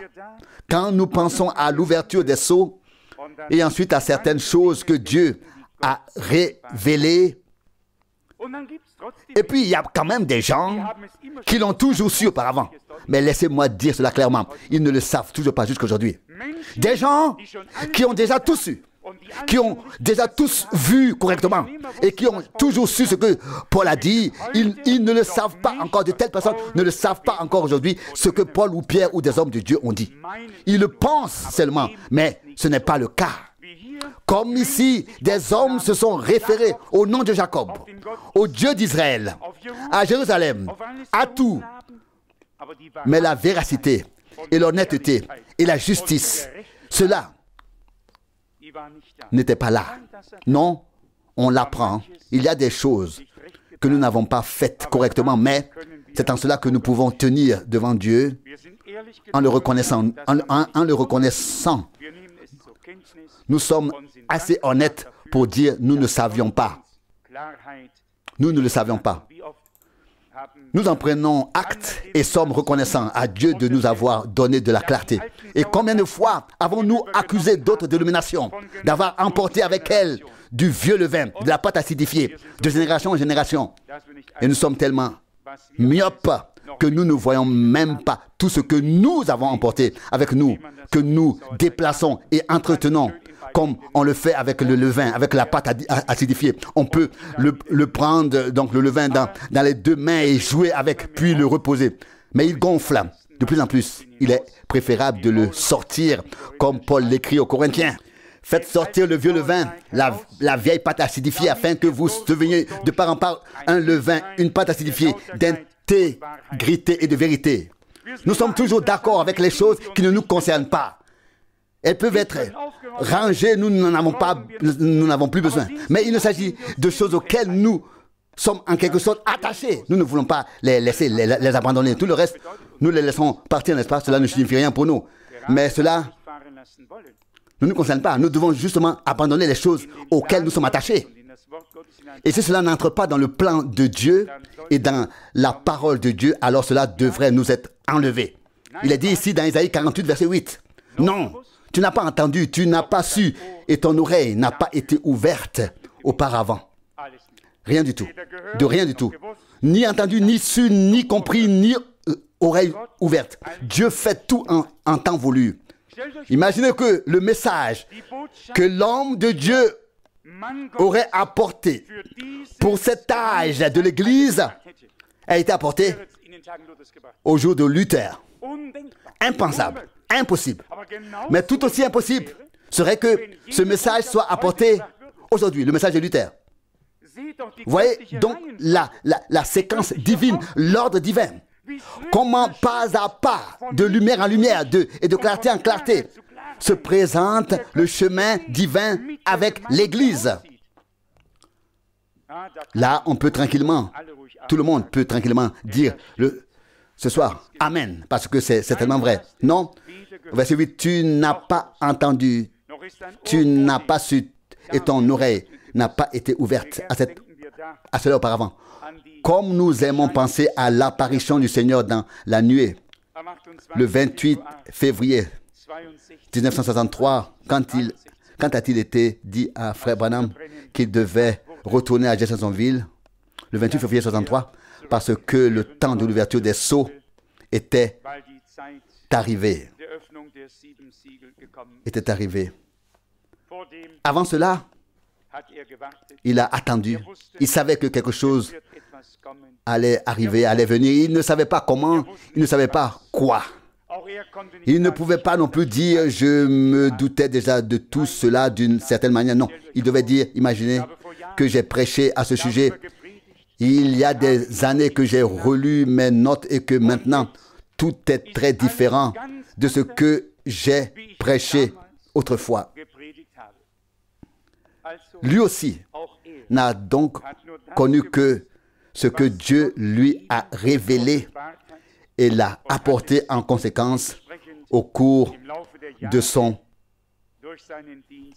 Quand nous pensons à l'ouverture des sceaux et ensuite à certaines choses que Dieu a révélées, et puis il y a quand même des gens qui l'ont toujours su auparavant. Mais laissez-moi dire cela clairement, ils ne le savent toujours pas jusqu'aujourd'hui. Des gens qui ont déjà tout su, qui ont déjà tous vu correctement et qui ont toujours su ce que Paul a dit, ils ne le savent pas encore, de telles personnes ne le savent pas encore aujourd'hui ce que Paul ou Pierre ou des hommes de Dieu ont dit. Ils le pensent seulement, mais ce n'est pas le cas. Comme ici, des hommes se sont référés au nom de Jacob, au Dieu d'Israël, à Jérusalem, à tout. Mais la véracité et l'honnêteté et la justice, cela n'était pas là. Non, on l'apprend. Il y a des choses que nous n'avons pas faites correctement, mais c'est en cela que nous pouvons tenir devant Dieu en le reconnaissant. En le reconnaissant. Nous sommes assez honnêtes pour dire nous ne savions pas. Nous ne le savions pas. Nous en prenons acte et sommes reconnaissants à Dieu de nous avoir donné de la clarté. Et combien de fois avons-nous accusé d'autres dénominations d'avoir emporté avec elles du vieux levain, de la pâte acidifiée, de génération en génération? Et nous sommes tellement myopes que nous ne voyons même pas tout ce que nous avons emporté avec nous, que nous déplaçons et entretenons, comme on le fait avec le levain, avec la pâte acidifiée. On peut le prendre, donc le levain, dans les deux mains et jouer avec, puis le reposer. Mais il gonfle de plus en plus. Il est préférable de le sortir, comme Paul l'écrit aux Corinthiens. Faites sortir le vieux levain, la vieille pâte acidifiée, afin que vous deveniez de part en part un levain, une pâte acidifiée d'intégrité et de vérité. Nous sommes toujours d'accord avec les choses qui ne nous concernent pas. Elles peuvent être rangées, nous n'avons plus besoin. Mais il ne s'agit de choses auxquelles nous sommes en quelque sorte attachés. Nous ne voulons pas les laisser, les abandonner. Tout le reste, nous les laissons partir, n'est-ce pas? Cela ne signifie rien pour nous. Mais cela ne nous concerne pas. Nous devons justement abandonner les choses auxquelles nous sommes attachés. Et si cela n'entre pas dans le plan de Dieu et dans la parole de Dieu, alors cela devrait nous être enlevé. Il est dit ici dans Isaïe 48, verset 8. Non, Tu n'as pas entendu, tu n'as pas su, et ton oreille n'a pas été ouverte auparavant. Rien du tout. De rien du tout. Ni entendu, ni su, ni compris, ni oreille ouverte. Dieu fait tout en temps voulu. Imaginez que le message que l'homme de Dieu aurait apporté pour cet âge de l'Église a été apporté au jour de Luther. Impensable, impossible. Mais tout aussi impossible serait que ce message soit apporté aujourd'hui, le message de Luther. Vous voyez donc la séquence divine, l'ordre divin. Comment pas à pas, de lumière en lumière et de clarté en clarté, se présente le chemin divin avec l'Église. Là, on peut tranquillement, tout le monde peut tranquillement dire ce soir, Amen, parce que c'est tellement vrai. Non, verset 8, tu n'as pas entendu, tu n'as pas su, et ton oreille n'a pas été ouverte à cela auparavant. Comme nous aimons penser à l'apparition du Seigneur dans la nuée, le 28 février 1963, quand a-t-il été dit à Frère Branham qu'il devait retourner à Jeffersonville, le 28 février 1963, parce que le temps de l'ouverture des sceaux était arrivé. Avant cela, il a attendu. Il savait que quelque chose allait arriver, allait venir. Il ne savait pas comment, il ne savait pas quoi. Il ne pouvait pas non plus dire « je me doutais déjà de tout cela d'une certaine manière ». Non, il devait dire, imaginez que j'ai prêché à ce sujet. Il y a des années que j'ai relu mes notes et que maintenant, tout est très différent de ce que j'ai prêché autrefois. Lui aussi n'a donc connu que ce que Dieu lui a révélé et l'a apporté en conséquence au cours de son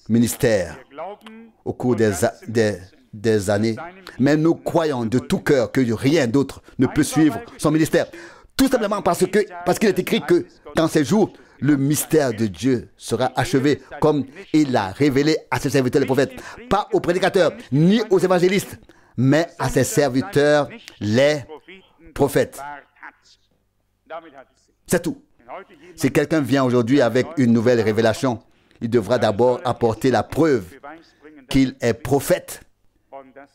ministère, au cours des années. Mais nous croyons de tout cœur que rien d'autre ne peut suivre son ministère. Tout simplement parce qu'il est écrit que dans ces jours, le mystère de Dieu sera achevé comme il l'a révélé à ses serviteurs les prophètes. Pas aux prédicateurs, ni aux évangélistes, mais à ses serviteurs les prophètes. C'est tout. Si quelqu'un vient aujourd'hui avec une nouvelle révélation, il devra d'abord apporter la preuve qu'il est prophète.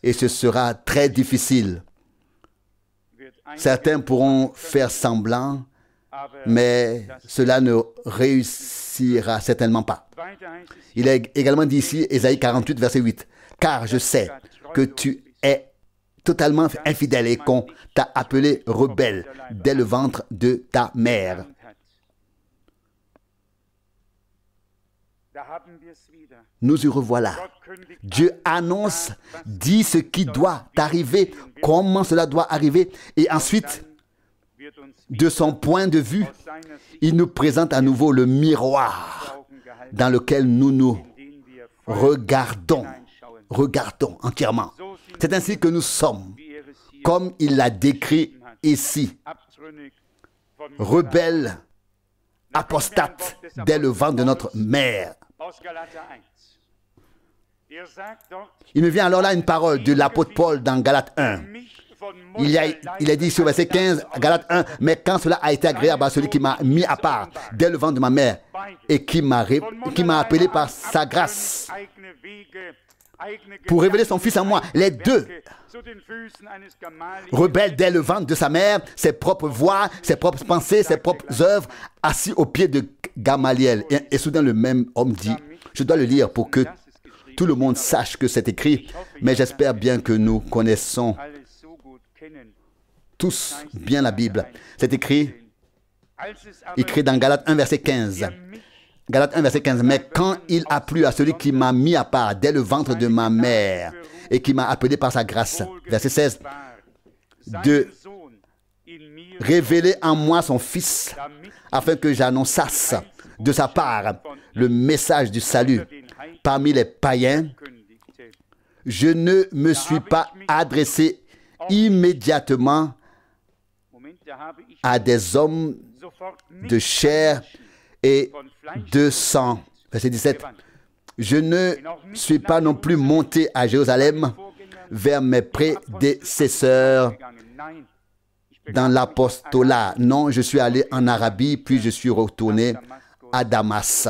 Et ce sera très difficile. Certains pourront faire semblant, mais cela ne réussira certainement pas. Il est également dit ici, Ésaïe 48, verset 8, « Car je sais que tu es totalement infidèle et qu'on t'a appelé rebelle dès le ventre de ta mère. » Nous y revoilà. Dieu annonce, dit ce qui doit arriver, comment cela doit arriver, et ensuite, de son point de vue, il nous présente à nouveau le miroir dans lequel nous nous regardons entièrement. C'est ainsi que nous sommes, comme il l'a décrit ici, rebelles, apostates dès le ventre de notre mère. Il me vient alors là une parole de l'apôtre Paul dans Galates 1. Il est dit sur verset 15, Galates 1, « Mais quand cela a été agréable à celui qui m'a mis à part dès le ventre de ma mère et qui m'a appelé par sa grâce pour révéler son Fils en moi, les deux, rebelles dès le ventre de sa mère, ses propres voix, ses propres pensées, ses propres œuvres, assis aux pieds de Gamaliel. » Et soudain le même homme dit, je dois le lire pour que tout le monde sache que c'est écrit, mais j'espère bien que nous connaissons tous bien la Bible. C'est écrit dans Galates 1, verset 15. Galates 1, verset 15. « Mais quand il a plu à celui qui m'a mis à part dès le ventre de ma mère et qui m'a appelé par sa grâce, verset 16, de révéler en moi son Fils, afin que j'annonçasse de sa part le message du salut parmi les païens, je ne me suis pas adressé immédiatement à des hommes de chair et de sang, Verset 17. Je ne suis pas non plus monté à Jérusalem vers mes prédécesseurs dans l'apostolat. Non, je suis allé en Arabie, puis je suis retourné à Damas.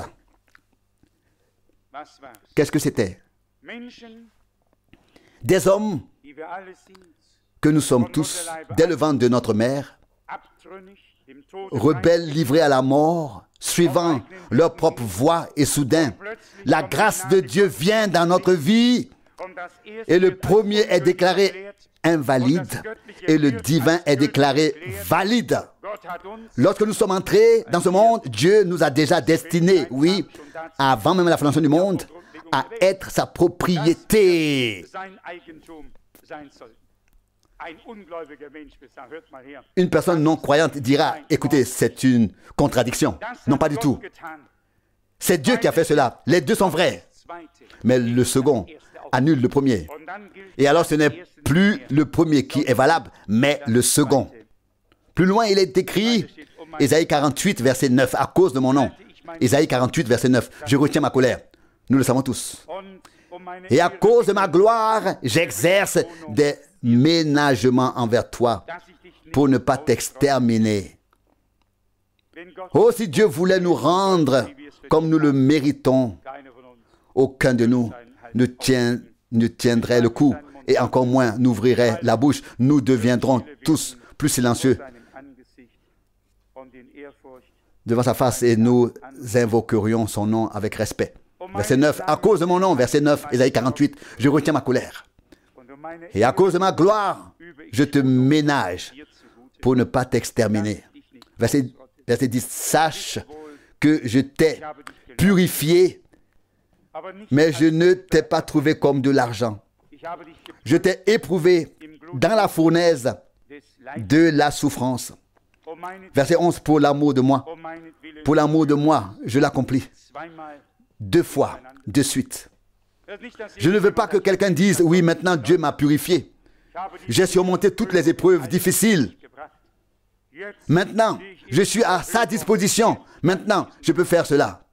Qu'est-ce que c'était? Des hommes que nous sommes tous, dès le ventre de notre mère, rebelles livrés à la mort, suivant leur propre voie, et soudain, la grâce de Dieu vient dans notre vie et le premier est déclaré invalide et le divin est déclaré valide. Lorsque nous sommes entrés dans ce monde, Dieu nous a déjà destinés, oui, avant même la fondation du monde, à être sa propriété. Une personne non croyante dira, écoutez, c'est une contradiction. Non, pas du tout. C'est Dieu qui a fait cela. Les deux sont vrais. Mais le second annule le premier. Et alors ce n'est plus le premier qui est valable, mais le second. Plus loin, il est écrit, Ésaïe 48, verset 9, à cause de mon nom. Ésaïe 48, verset 9, je retiens ma colère. Nous le savons tous. Et à cause de ma gloire, j'exerce des ménagements envers toi pour ne pas t'exterminer. Oh, si Dieu voulait nous rendre comme nous le méritons, aucun de nous ne tiendrait le coup et encore moins n'ouvrirait la bouche. Nous deviendrons tous plus silencieux devant sa face et nous invoquerions son nom avec respect. Verset 9, à cause de mon nom, verset 9, Ésaïe 48, je retiens ma colère. Et à cause de ma gloire, je te ménage pour ne pas t'exterminer. Verset 10, sache que je t'ai purifié, mais je ne t'ai pas trouvé comme de l'argent. Je t'ai éprouvé dans la fournaise de la souffrance. Verset 11, pour l'amour de moi. Pour l'amour de moi, je l'accomplis. 2 fois, de suite. Je ne veux pas que quelqu'un dise, oui, maintenant Dieu m'a purifié. J'ai surmonté toutes les épreuves difficiles. Maintenant, je suis à sa disposition. Maintenant, je peux faire cela.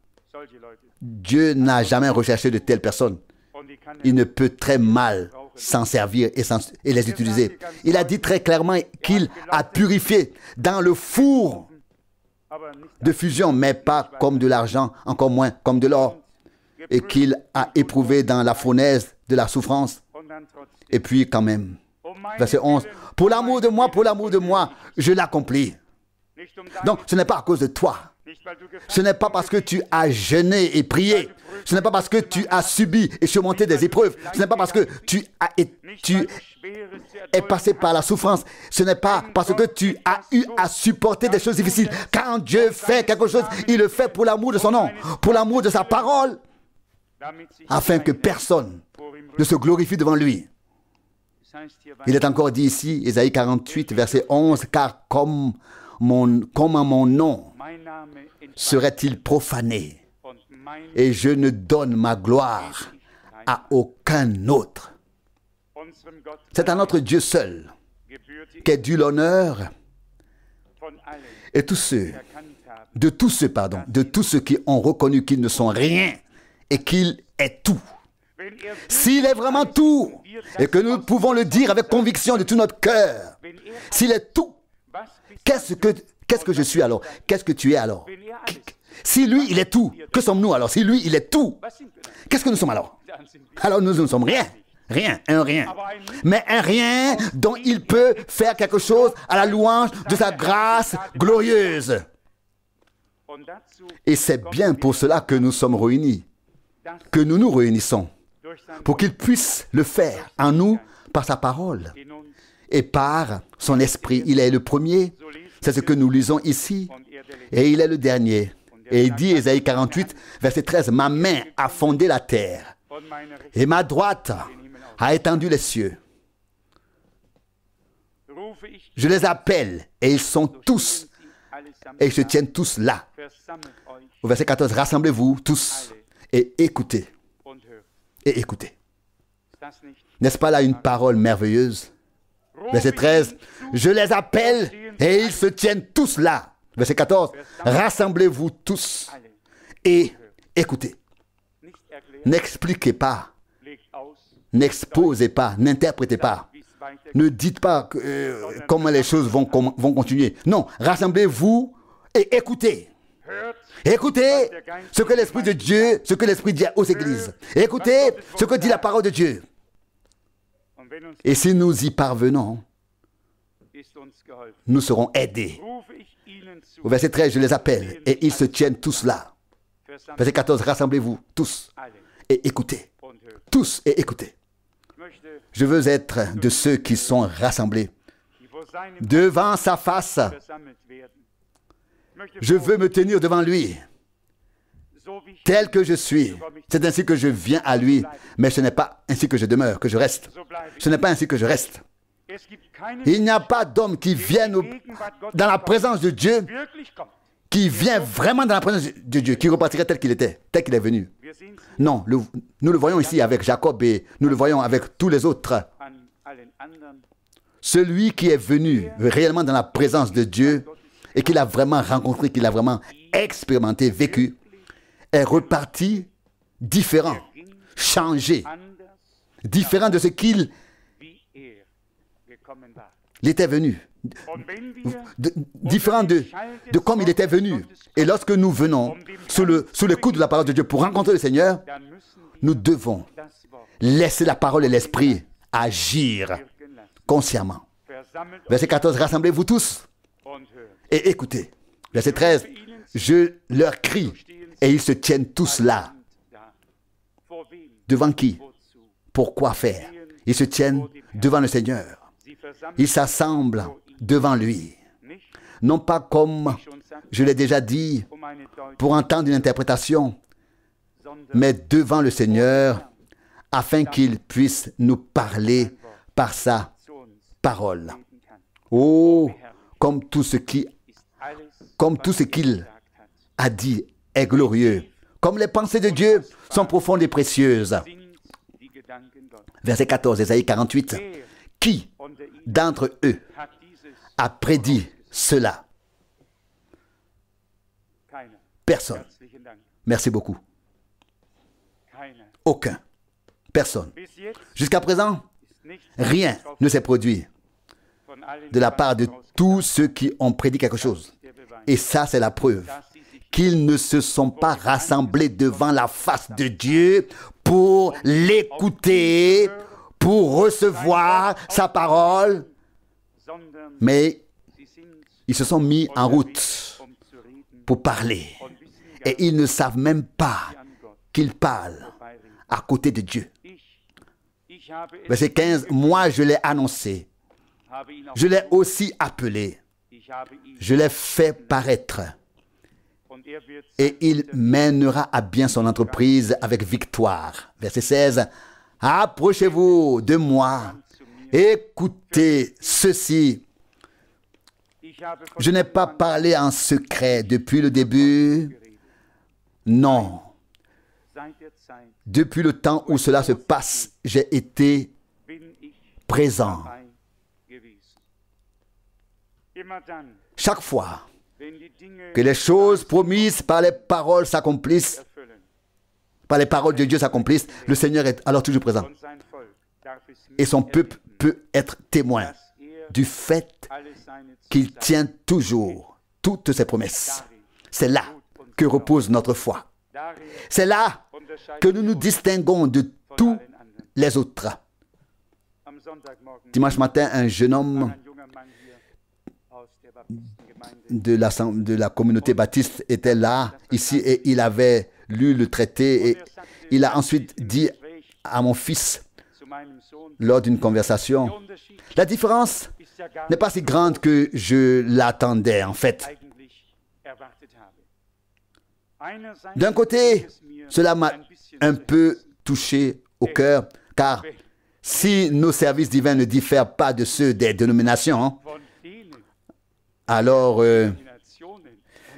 Dieu n'a jamais recherché de telles personnes. Il ne peut très mal s'en servir et les utiliser. Il a dit très clairement qu'il a purifié dans le four de fusion, mais pas comme de l'argent, encore moins comme de l'or, et qu'il a éprouvé dans la fournaise de la souffrance. Et puis quand même, verset 11, pour l'amour de moi, je l'accomplis. Donc, ce n'est pas à cause de toi. Ce n'est pas parce que tu as jeûné et prié. Ce n'est pas parce que tu as subi et surmonté des épreuves. Ce n'est pas parce que tu es passé par la souffrance. Ce n'est pas parce que tu as eu à supporter des choses difficiles. Quand Dieu fait quelque chose, il le fait pour l'amour de son nom, pour l'amour de sa parole, afin que personne ne se glorifie devant lui. Il est encore dit ici, Ésaïe 48, verset 11, car comment mon nom serait-il profané et je ne donne ma gloire à aucun autre. C'est à notre Dieu seul qu'est dû l'honneur et de tous ceux qui ont reconnu qu'ils ne sont rien et qu'il est tout. S'il est vraiment tout et que nous pouvons le dire avec conviction de tout notre cœur, s'il est tout, qu'est-ce que je suis alors? Qu'est-ce que tu es alors? Si lui, il est tout, que sommes-nous alors? Si lui, il est tout, qu'est-ce que nous sommes alors? Alors nous ne sommes rien. Rien, un rien. Mais un rien dont il peut faire quelque chose à la louange de sa grâce glorieuse. Et c'est bien pour cela que nous sommes réunis, que nous nous réunissons, pour qu'il puisse le faire en nous par sa parole et par son esprit. Il est le premier, c'est ce que nous lisons ici, et il est le dernier. Et il dit, Ésaïe 48, verset 13, « Ma main a fondé la terre, et ma droite a étendu les cieux. Je les appelle, et ils sont tous, et ils se tiennent tous là. » Au verset 14, « Rassemblez-vous tous, et écoutez. » Et écoutez. N'est-ce pas là une parole merveilleuse? Verset 13, « Je les appelle, et ils se tiennent tous là. » Verset 14, « Rassemblez-vous tous, et écoutez. » N'expliquez pas, n'exposez pas, n'interprétez pas. Ne dites pas comment les choses vont continuer. Non, rassemblez-vous et écoutez. Écoutez ce que l'Esprit de Dieu, ce que l'Esprit dit aux églises. Écoutez ce que dit la parole de Dieu. Et si nous y parvenons, nous serons aidés. Au verset 13, je les appelle et ils se tiennent tous là. Verset 14, rassemblez-vous tous et écoutez. Tous et écoutez. Je veux être de ceux qui sont rassemblés devant sa face. Je veux me tenir devant lui, tel que je suis. C'est ainsi que je viens à lui, mais ce n'est pas ainsi que je demeure, que je reste. Ce n'est pas ainsi que je reste. Il n'y a pas d'homme qui vienne dans la présence de Dieu, qui vient vraiment dans la présence de Dieu, qui repartirait tel qu'il était, tel qu'il est venu. Non, nous le voyons ici avec Jacob et nous le voyons avec tous les autres. Celui qui est venu réellement dans la présence de Dieu et qu'il a vraiment rencontré, qu'il a vraiment expérimenté, vécu, est reparti différent, changé, différent de ce qu'il était venu, différent de comme il était venu. Et lorsque nous venons sous le coup de la parole de Dieu pour rencontrer le Seigneur, nous devons laisser la parole et l'esprit agir consciemment. Verset 14, rassemblez-vous tous et écoutez. Verset 13, je leur crie et ils se tiennent tous là. Devant qui? Pourquoi faire? Ils se tiennent devant le Seigneur. Ils s'assemblent devant lui. Non pas comme je l'ai déjà dit, pour entendre une interprétation, mais devant le Seigneur, afin qu'il puisse nous parler par sa parole. Oh, comme tout ce qu'il a dit est glorieux. Comme les pensées de Dieu sont profondes et précieuses. Verset 14, Ésaïe 48. Qui d'entre eux a prédit cela? Personne. Merci beaucoup. Aucun. Personne. Jusqu'à présent, rien ne s'est produit de la part de tous ceux qui ont prédit quelque chose. Et ça, c'est la preuve qu'ils ne se sont pas rassemblés devant la face de Dieu pour l'écouter, pour recevoir sa parole, mais ils se sont mis en route pour parler. Et ils ne savent même pas qu'ils parlent à côté de Dieu. Verset 15, moi je l'ai annoncé, je l'ai aussi appelé, je l'ai fait paraître, et il mènera à bien son entreprise avec victoire. Verset 16, approchez-vous de moi, écoutez ceci. Je n'ai pas parlé en secret depuis le début. Non. Depuis le temps où cela se passe, j'ai été présent. Chaque fois que les choses promises par les paroles s'accomplissent, par les paroles de Dieu s'accomplissent, le Seigneur est alors toujours présent. Et son peuple peut être témoin du fait qu'il tient toujours toutes ses promesses. C'est là que repose notre foi. C'est là que nous nous distinguons de tous les autres. Dimanche matin, un jeune homme de la communauté baptiste était là, ici, et il avait lu le traité et il a ensuite dit à mon fils, lors d'une conversation, la différence n'est pas si grande que je l'attendais en fait. D'un côté, cela m'a un peu touché au cœur, car si nos services divins ne diffèrent pas de ceux des dénominations, alors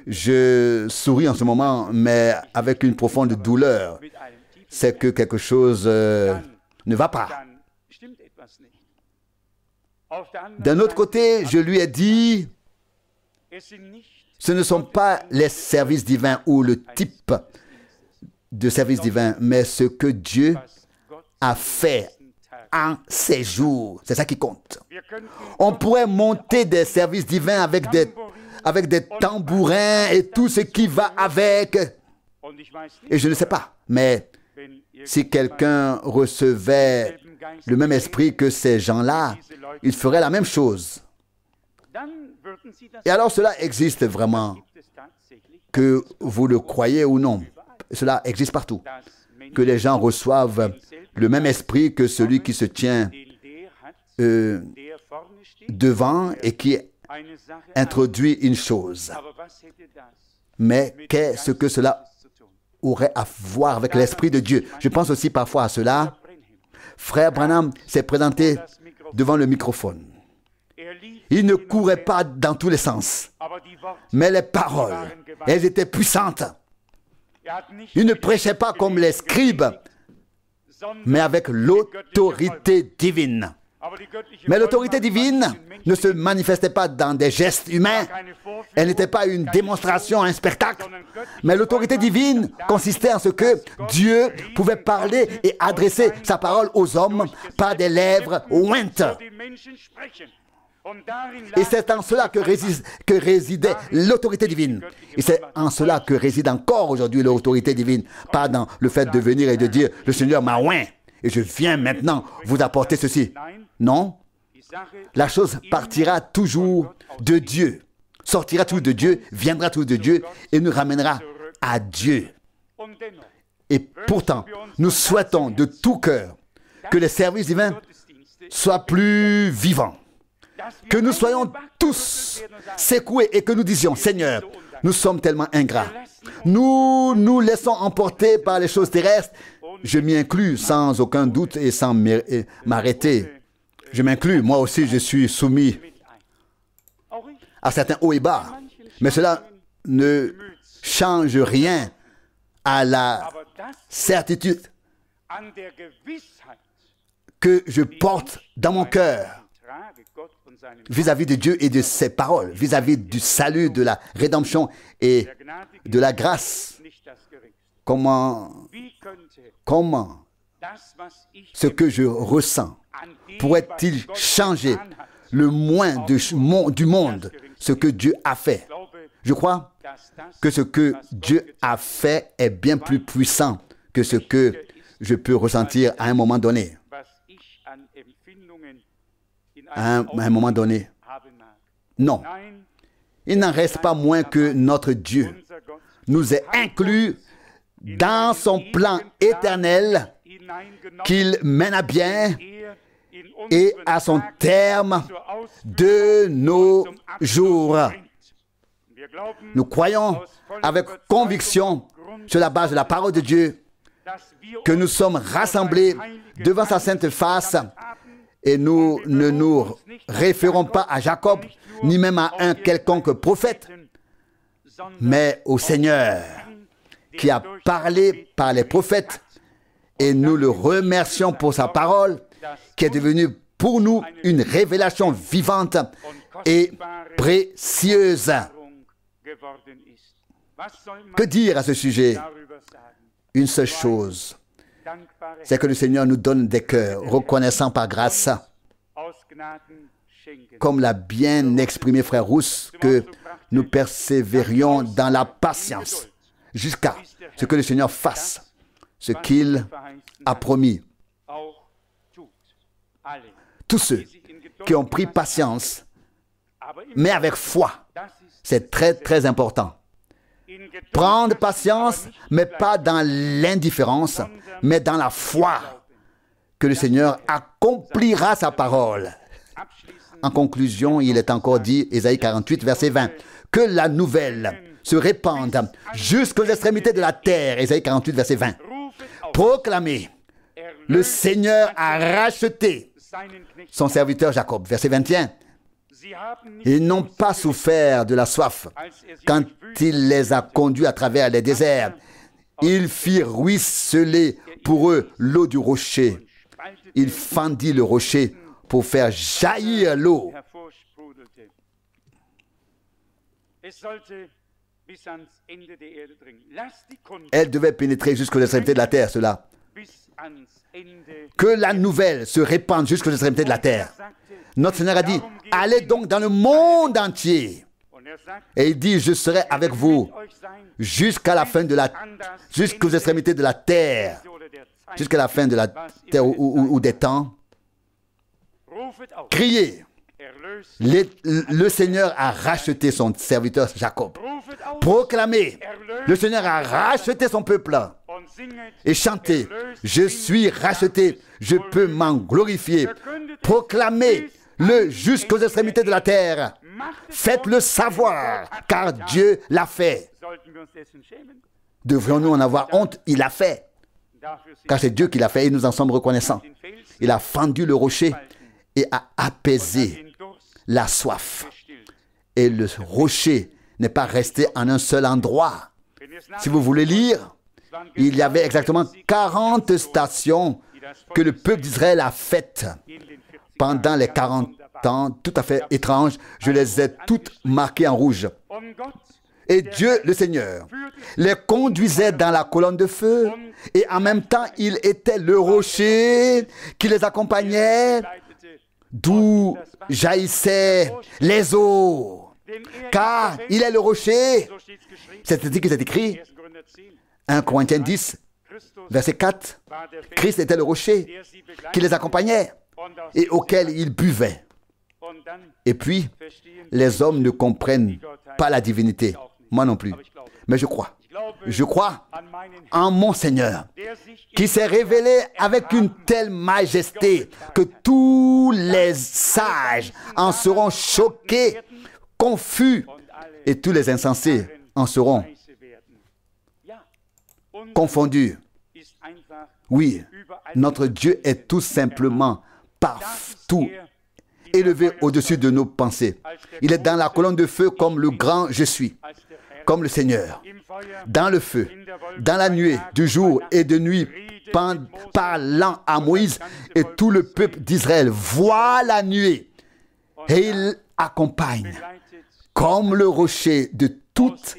je souris en ce moment, mais avec une profonde douleur. C'est que quelque chose ne va pas. D'un autre côté, je lui ai dit, ce ne sont pas les services divins ou le type de service divin, mais ce que Dieu a fait en ces jours. C'est ça qui compte. On pourrait monter des services divins avec des tambourins et tout ce qui va avec. Et je ne sais pas, mais si quelqu'un recevait le même esprit que ces gens-là, il ferait la même chose. Et alors cela existe vraiment, que vous le croyez ou non. Cela existe partout. Que les gens reçoivent le même esprit que celui qui se tient devant et qui introduit une chose. Mais qu'est-ce que cela aurait à voir avec l'Esprit de Dieu? Je pense aussi parfois à cela. Frère Branham s'est présenté devant le microphone. Il ne courait pas dans tous les sens, mais les paroles, elles étaient puissantes. Il ne prêchait pas comme les scribes, mais avec l'autorité divine. Mais l'autorité divine ne se manifestait pas dans des gestes humains. Elle n'était pas une démonstration, un spectacle. Mais l'autorité divine consistait en ce que Dieu pouvait parler et adresser sa parole aux hommes par des lèvres ointes. Et c'est en cela que résidait l'autorité divine. Et c'est en cela que réside encore aujourd'hui l'autorité divine. Pas dans le fait de venir et de dire « Le Seigneur m'a oint et je viens maintenant vous apporter ceci ». Non. La chose partira toujours de Dieu. Sortira toujours de Dieu, viendra toujours de Dieu et nous ramènera à Dieu. Et pourtant, nous souhaitons de tout cœur que les services divins soient plus vivants. Que nous soyons tous secoués et que nous disions, Seigneur, nous sommes tellement ingrats. Nous nous laissons emporter par les choses terrestres. Je m'y inclus sans aucun doute et sans m'arrêter. Je m'inclus, moi aussi je suis soumis à certains hauts et bas. Mais cela ne change rien à la certitude que je porte dans mon cœur vis-à-vis de Dieu et de ses paroles, vis-à-vis du salut, de la rédemption et de la grâce. Comment ce que je ressens pourrait-il changer le moins du monde, ce que Dieu a fait? Je crois que ce que Dieu a fait est bien plus puissant que ce que je peux ressentir à un moment donné. À un moment donné. Non. Il n'en reste pas moins que notre Dieu nous est inclus dans son plan éternel qu'il mène à bien et à son terme de nos jours. Nous croyons avec conviction sur la base de la parole de Dieu que nous sommes rassemblés devant sa sainte face et nous ne nous référons pas à Jacob ni même à un quelconque prophète, mais au Seigneur qui a parlé par les prophètes et nous le remercions pour sa parole qui est devenue pour nous une révélation vivante et précieuse. Que dire à ce sujet? Une seule chose, c'est que le Seigneur nous donne des cœurs reconnaissants par grâce, comme l'a bien exprimé Frère Rousse, que nous persévérions dans la patience jusqu'à ce que le Seigneur fasse ce qu'il a promis. Tous ceux qui ont pris patience, mais avec foi, c'est très très important. Prendre patience, mais pas dans l'indifférence, mais dans la foi que le Seigneur accomplira sa parole. En conclusion, il est encore dit, Ésaïe 48, verset 20, que la nouvelle se répande jusqu'aux extrémités de la terre. Ésaïe 48, verset 20. Proclamez, le Seigneur a racheté son serviteur Jacob. Verset 21. Ils n'ont pas souffert de la soif quand il les a conduits à travers les déserts. Il fit ruisseler pour eux l'eau du rocher. Il fendit le rocher pour faire jaillir l'eau. Elle devait pénétrer jusqu'aux extrémités de la terre, cela. Que la nouvelle se répande jusqu'aux extrémités de la terre. Notre Seigneur a dit, allez donc dans le monde entier. Et il dit, je serai avec vous jusqu'à la fin de la, jusqu'aux extrémités de la terre. Jusqu'à la fin de la terre ou des temps. Criez. Le Seigneur a racheté son serviteur Jacob. Proclamez. Le Seigneur a racheté son peuple. Et chantez. Je suis racheté. Je peux m'en glorifier. Proclamez-le jusqu'aux extrémités de la terre. Faites-le savoir, car Dieu l'a fait. Devrions-nous en avoir honte? Il l'a fait. Car c'est Dieu qui l'a fait et nous en sommes reconnaissants. Il a fendu le rocher et a apaisé la soif. Et le rocher n'est pas resté en un seul endroit. Si vous voulez lire, il y avait exactement 40 stations que le peuple d'Israël a faites pendant les 40 ans, tout à fait étranges. Je les ai toutes marquées en rouge. Et Dieu, le Seigneur, les conduisait dans la colonne de feu et en même temps, il était le rocher qui les accompagnait, d'où jaillissaient les eaux. Car il est le rocher. C'est dit que c'est écrit, 1 Corinthiens 10, verset 4. Christ était le rocher qui les accompagnait et auquel ils buvaient. Et puis, les hommes ne comprennent pas la divinité. Moi non plus. Mais je crois. Je crois en mon Seigneur, qui s'est révélé avec une telle majesté que tous les sages en seront choqués, confus, et tous les insensés en seront confondus. Oui, notre Dieu est tout simplement partout élevé au-dessus de nos pensées. Il est dans la colonne de feu comme le grand je suis, comme le Seigneur. Dans le feu, dans la nuée, du jour et de nuit, parlant à Moïse, et tout le peuple d'Israël voit la nuée et il accompagne comme le rocher de toute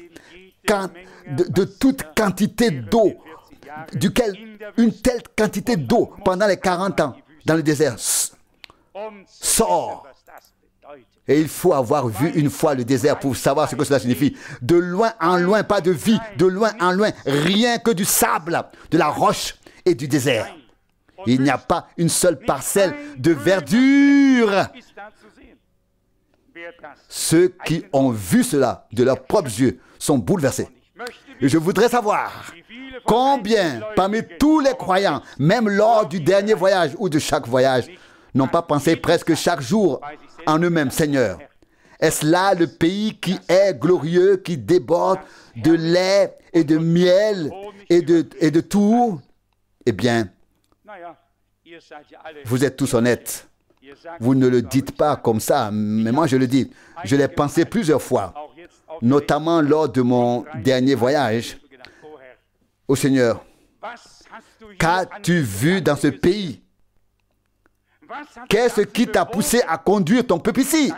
quantité d'eau, duquel une telle quantité d'eau pendant les 40 ans dans le désert sort. Et il faut avoir vu une fois le désert pour savoir ce que cela signifie. De loin en loin, pas de vie, de loin en loin, rien que du sable, de la roche et du désert. Il n'y a pas une seule parcelle de verdure. Ceux qui ont vu cela de leurs propres yeux sont bouleversés. Et je voudrais savoir combien parmi tous les croyants, même lors du dernier voyage ou de chaque voyage, n'ont pas pensé presque chaque jour en eux-mêmes, Seigneur. Est-ce là le pays qui est glorieux, qui déborde de lait et de miel et de tout? Eh bien, vous êtes tous honnêtes. Vous ne le dites pas comme ça, mais moi je le dis. Je l'ai pensé plusieurs fois, notamment lors de mon dernier voyage au Seigneur. Qu'as-tu vu dans ce pays? Qu'est-ce qui t'a poussé à conduire ton peuple ici?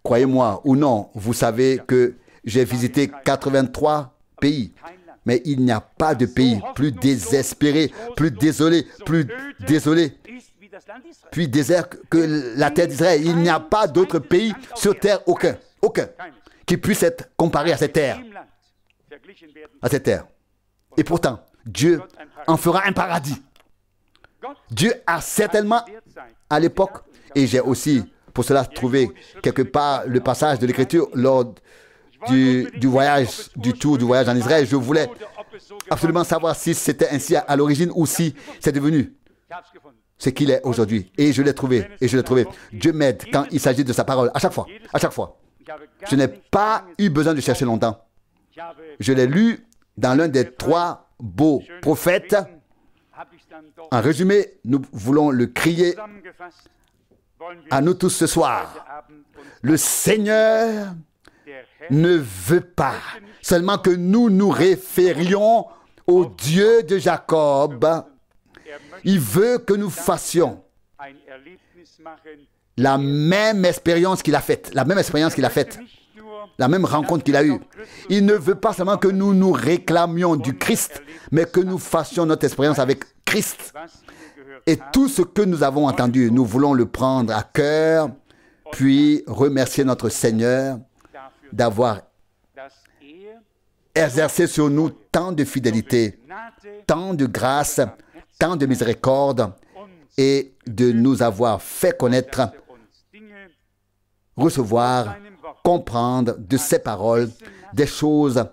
Croyez-moi ou non, vous savez que j'ai visité 83 pays. Mais il n'y a pas de pays plus désespéré, plus désolé, plus désert que la terre d'Israël. Il n'y a pas d'autre pays sur terre, aucun, qui puisse être comparé à cette terre. Et pourtant, Dieu en fera un paradis. Dieu a certainement, à l'époque, et j'ai aussi pour cela trouvé quelque part le passage de l'Écriture lors du voyage, du tour du voyage en Israël. Je voulais absolument savoir si c'était ainsi à l'origine ou si c'est devenu ce qu'il est aujourd'hui. Et je l'ai trouvé, Dieu m'aide quand il s'agit de sa parole, à chaque fois. Je n'ai pas eu besoin de chercher longtemps. Je l'ai lu dans l'un des 3 beaux prophètes. En résumé, nous voulons le crier à nous tous ce soir. Le Seigneur ne veut pas seulement que nous nous référions au Dieu de Jacob. Il veut que nous fassions la même expérience qu'il a faite, la même expérience qu'il a faite, la même rencontre qu'il a eue. Il ne veut pas seulement que nous nous réclamions du Christ, mais que nous fassions notre expérience avec Christ. Et tout ce que nous avons entendu, nous voulons le prendre à cœur, puis remercier notre Seigneur d'avoir exercé sur nous tant de fidélité, tant de grâce, tant de miséricorde, et de nous avoir fait connaître, recevoir, comprendre de ses paroles des choses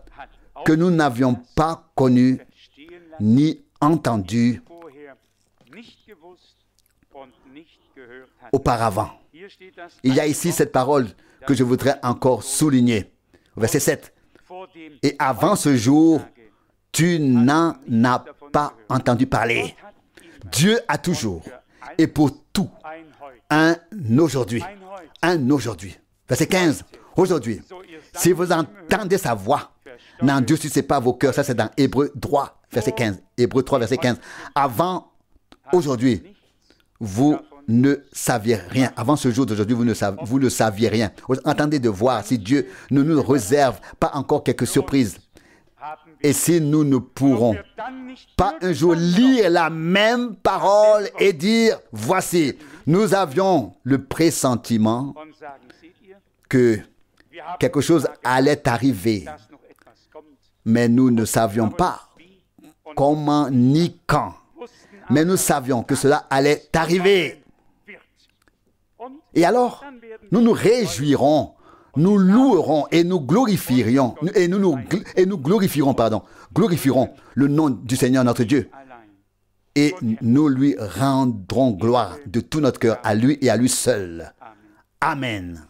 que nous n'avions pas connues ni entendues auparavant. Il y a ici cette parole que je voudrais encore souligner. Verset 7. Et avant ce jour, tu n'en as pas entendu parler. Dieu a toujours et pour tout un aujourd'hui. Un aujourd'hui. Verset 15. Aujourd'hui, si vous entendez sa voix, n'endurcissez pas vos cœurs. Ça, c'est dans Hébreux 3, verset 15. Hébreux 3, verset 15. Avant aujourd'hui, vous ne saviez rien. Avant ce jour d'aujourd'hui, vous ne saviez rien. Attendez de voir si Dieu ne nous réserve pas encore quelques surprises. Et si nous ne pourrons pas un jour lire la même parole et dire, voici, nous avions le pressentiment que quelque chose allait arriver, mais nous ne savions pas comment ni quand. Mais nous savions que cela allait arriver. Et alors, nous nous réjouirons, nous louerons et nous glorifierons, glorifierons le nom du Seigneur notre Dieu. Et nous lui rendrons gloire de tout notre cœur, à lui et à lui seul. Amen.